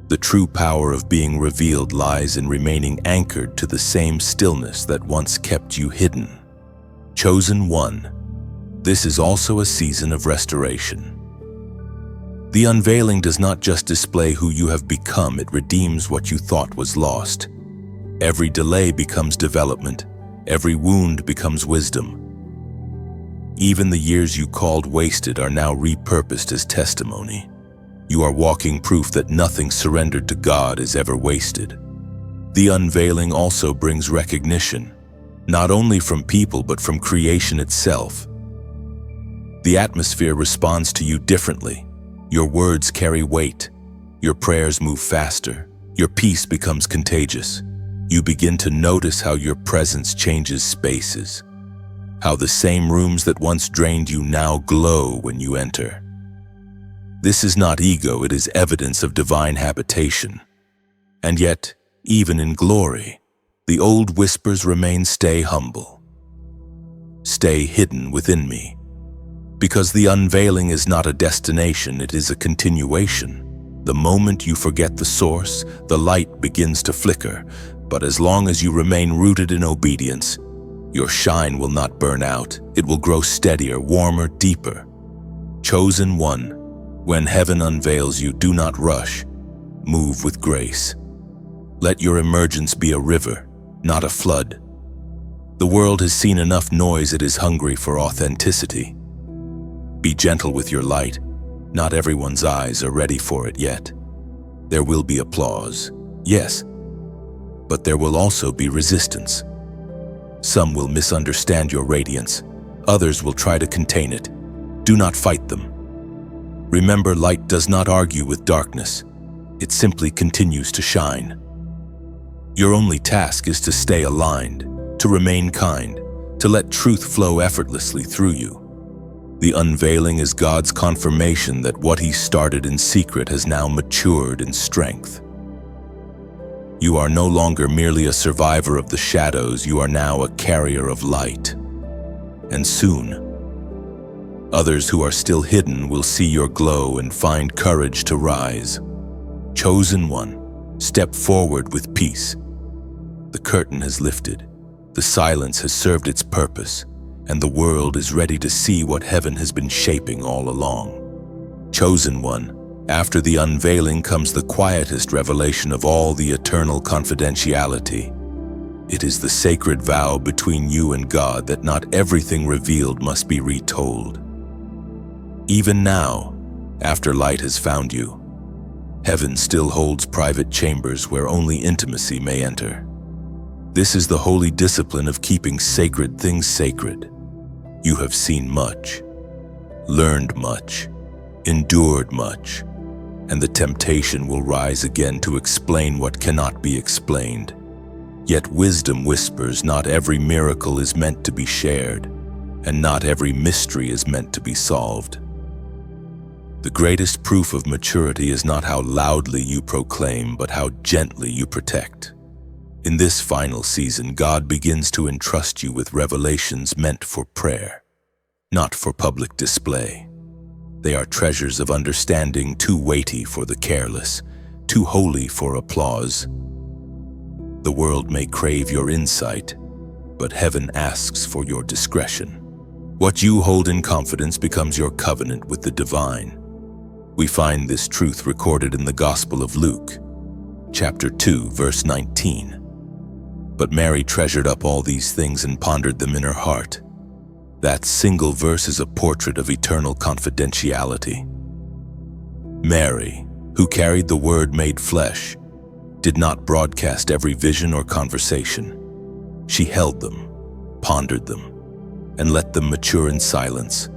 The true power of being revealed lies in remaining anchored to the same stillness that once kept you hidden. Chosen one, this is also a season of restoration. The unveiling does not just display who you have become, it redeems what you thought was lost. Every delay becomes development, every wound becomes wisdom. Even the years you called wasted are now repurposed as testimony. You are walking proof that nothing surrendered to God is ever wasted. The unveiling also brings recognition, not only from people but from creation itself. The atmosphere responds to you differently. Your words carry weight. Your prayers move faster. Your peace becomes contagious. You begin to notice how your presence changes spaces, how the same rooms that once drained you now glow when you enter. This is not ego, it is evidence of divine habitation. And yet, even in glory, the old whispers remain, stay humble. Stay hidden within me. Because the unveiling is not a destination, it is a continuation. The moment you forget the source, the light begins to flicker, but as long as you remain rooted in obedience, your shine will not burn out. It will grow steadier, warmer, deeper. Chosen one, when heaven unveils you, do not rush. Move with grace. Let your emergence be a river, not a flood. The world has seen enough noise, it is hungry for authenticity. Be gentle with your light. Not everyone's eyes are ready for it yet. There will be applause, yes, but there will also be resistance. Some will misunderstand your radiance. Others will try to contain it. Do not fight them. Remember, light does not argue with darkness. It simply continues to shine. Your only task is to stay aligned, to remain kind, to let truth flow effortlessly through you. The unveiling is God's confirmation that what He started in secret has now matured in strength. You are no longer merely a survivor of the shadows, you are now a carrier of light. And soon, others who are still hidden will see your glow and find courage to rise. Chosen one, step forward with peace. The curtain has lifted, the silence has served its purpose, and the world is ready to see what heaven has been shaping all along. Chosen one, after the unveiling comes the quietest revelation of all, the eternal confidentiality. It is the sacred vow between you and God that not everything revealed must be retold. Even now, after light has found you, heaven still holds private chambers where only intimacy may enter. This is the holy discipline of keeping sacred things sacred. You have seen much, learned much, endured much, and the temptation will rise again to explain what cannot be explained. Yet wisdom whispers, not every miracle is meant to be shared, and not every mystery is meant to be solved. The greatest proof of maturity is not how loudly you proclaim, but how gently you protect. In this final season, God begins to entrust you with revelations meant for prayer, not for public display. They are treasures of understanding too weighty for the careless, too holy for applause. The world may crave your insight, but heaven asks for your discretion. What you hold in confidence becomes your covenant with the divine. We find this truth recorded in the Gospel of Luke, chapter 2, verse 19. But Mary treasured up all these things and pondered them in her heart. That single verse is a portrait of eternal confidentiality. Mary, who carried the Word made flesh, did not broadcast every vision or conversation. She held them, pondered them, and let them mature in silence.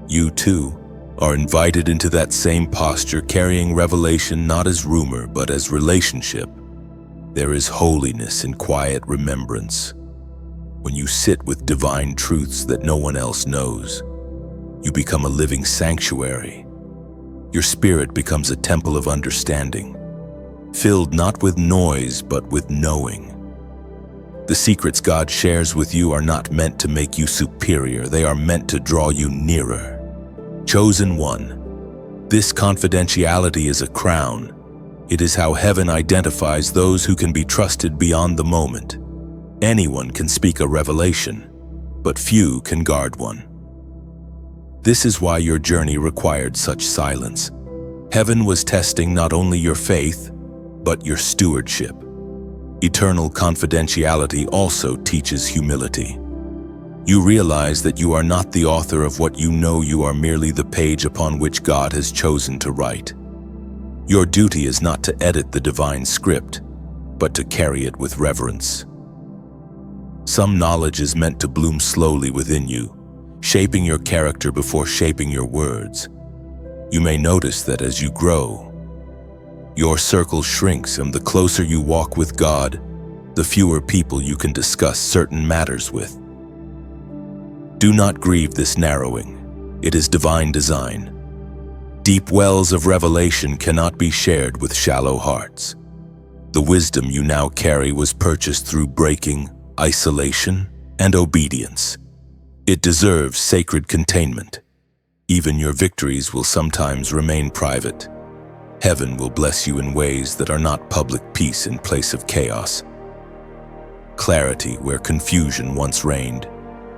You too are invited into that same posture, carrying revelation not as rumor but as relationship. There is holiness in quiet remembrance. When you sit with divine truths that no one else knows, you become a living sanctuary. Your spirit becomes a temple of understanding, filled not with noise but with knowing. The secrets God shares with you are not meant to make you superior, they are meant to draw you nearer. Chosen one, this confidentiality is a crown. It is how heaven identifies those who can be trusted beyond the moment. Anyone can speak a revelation, but few can guard one. This is why your journey required such silence. Heaven was testing not only your faith, but your stewardship. Eternal confidentiality also teaches humility. You realize that you are not the author of what you know, you are merely the page upon which God has chosen to write. Your duty is not to edit the divine script, but to carry it with reverence. Some knowledge is meant to bloom slowly within you, shaping your character before shaping your words. You may notice that as you grow, your circle shrinks, and the closer you walk with God, the fewer people you can discuss certain matters with. Do not grieve this narrowing. It is divine design. Deep wells of revelation cannot be shared with shallow hearts. The wisdom you now carry was purchased through breaking, isolation, and obedience. It deserves sacred containment. Even your victories will sometimes remain private. Heaven will bless you in ways that are not public peace in place of chaos. Clarity where confusion once reigned.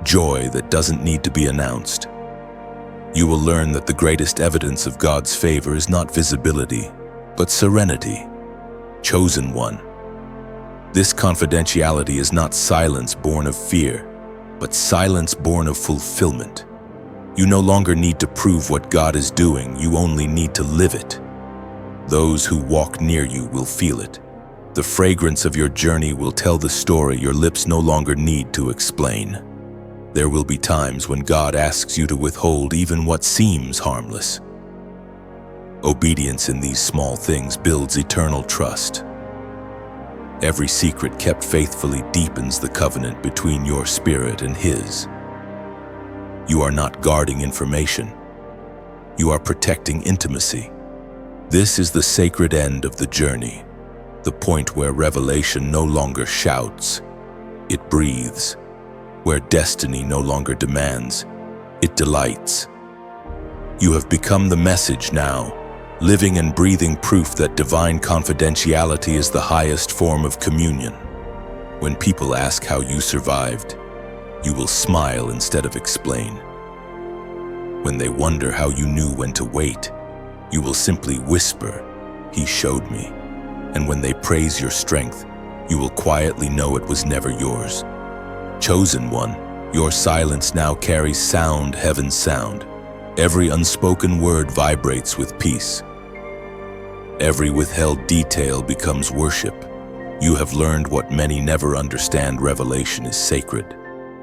Joy that doesn't need to be announced. You will learn that the greatest evidence of God's favor is not visibility, but serenity. Chosen one. This confidentiality is not silence born of fear, but silence born of fulfillment. You no longer need to prove what God is doing, you only need to live it. Those who walk near you will feel it. The fragrance of your journey will tell the story your lips no longer need to explain. There will be times when God asks you to withhold even what seems harmless. Obedience in these small things builds eternal trust. Every secret kept faithfully deepens the covenant between your spirit and His. You are not guarding information. You are protecting intimacy. This is the sacred end of the journey, the point where revelation no longer shouts, it breathes. Where destiny no longer demands, it delights. You have become the message now, living and breathing proof that divine confidentiality is the highest form of communion. When people ask how you survived, you will smile instead of explain. When they wonder how you knew when to wait, you will simply whisper, "He showed me." And when they praise your strength, you will quietly know it was never yours. Chosen one, your silence now carries sound, heaven's sound. Every unspoken word vibrates with peace. Every withheld detail becomes worship. You have learned what many never understand: revelation is sacred,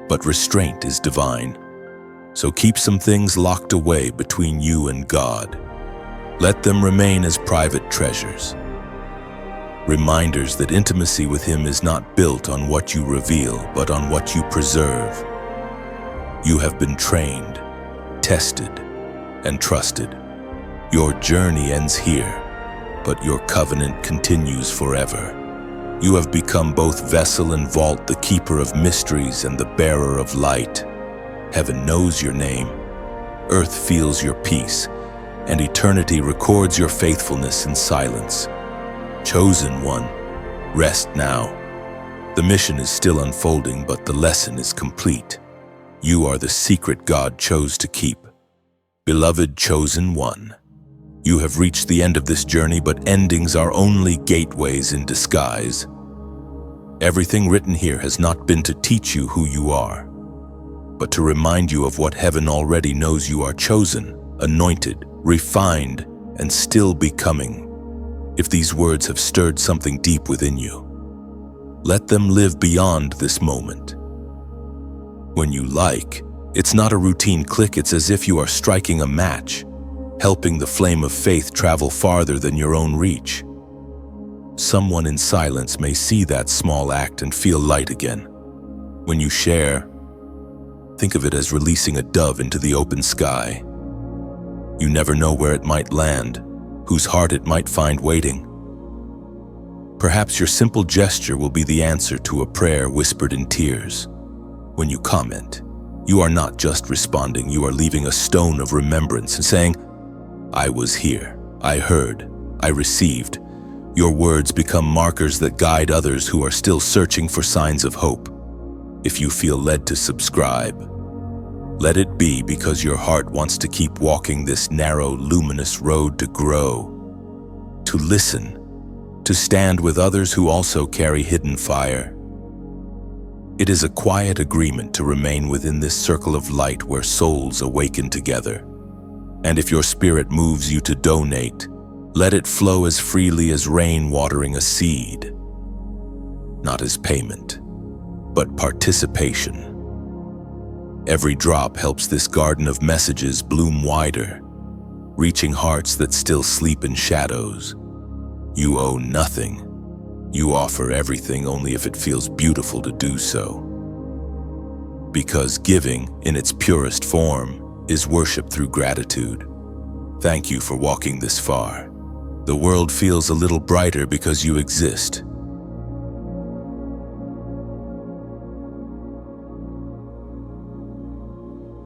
but restraint is divine. So keep some things locked away between you and God. Let them remain as private treasures. Reminders that intimacy with Him is not built on what you reveal, but on what you preserve. You have been trained, tested, and trusted. Your journey ends here, but your covenant continues forever. You have become both vessel and vault, the keeper of mysteries and the bearer of light. Heaven knows your name, earth feels your peace, and eternity records your faithfulness in silence. Chosen one, rest now. The mission is still unfolding, but the lesson is complete. You are the secret God chose to keep. Beloved chosen one, you have reached the end of this journey, but endings are only gateways in disguise. Everything written here has not been to teach you who you are, but to remind you of what heaven already knows: you are chosen, anointed, refined, and still becoming. If these words have stirred something deep within you, let them live beyond this moment. When you like, it's not a routine click, it's as if you are striking a match, helping the flame of faith travel farther than your own reach. Someone in silence may see that small act and feel light again. When you share, think of it as releasing a dove into the open sky. You never know where it might land, whose heart it might find waiting. Perhaps your simple gesture will be the answer to a prayer whispered in tears. When you comment, you are not just responding, you are leaving a stone of remembrance and saying, "I was here, I heard, I received." Your words become markers that guide others who are still searching for signs of hope. If you feel led to subscribe, let it be because your heart wants to keep walking this narrow, luminous road to grow, to listen, to stand with others who also carry hidden fire. It is a quiet agreement to remain within this circle of light where souls awaken together. And if your spirit moves you to donate, let it flow as freely as rain watering a seed. Not as payment, but participation. Every drop helps this garden of messages bloom wider, reaching hearts that still sleep in shadows. You owe nothing. You offer everything only if it feels beautiful to do so. Because giving, in its purest form, is worship through gratitude. Thank you for walking this far. The world feels a little brighter because you exist.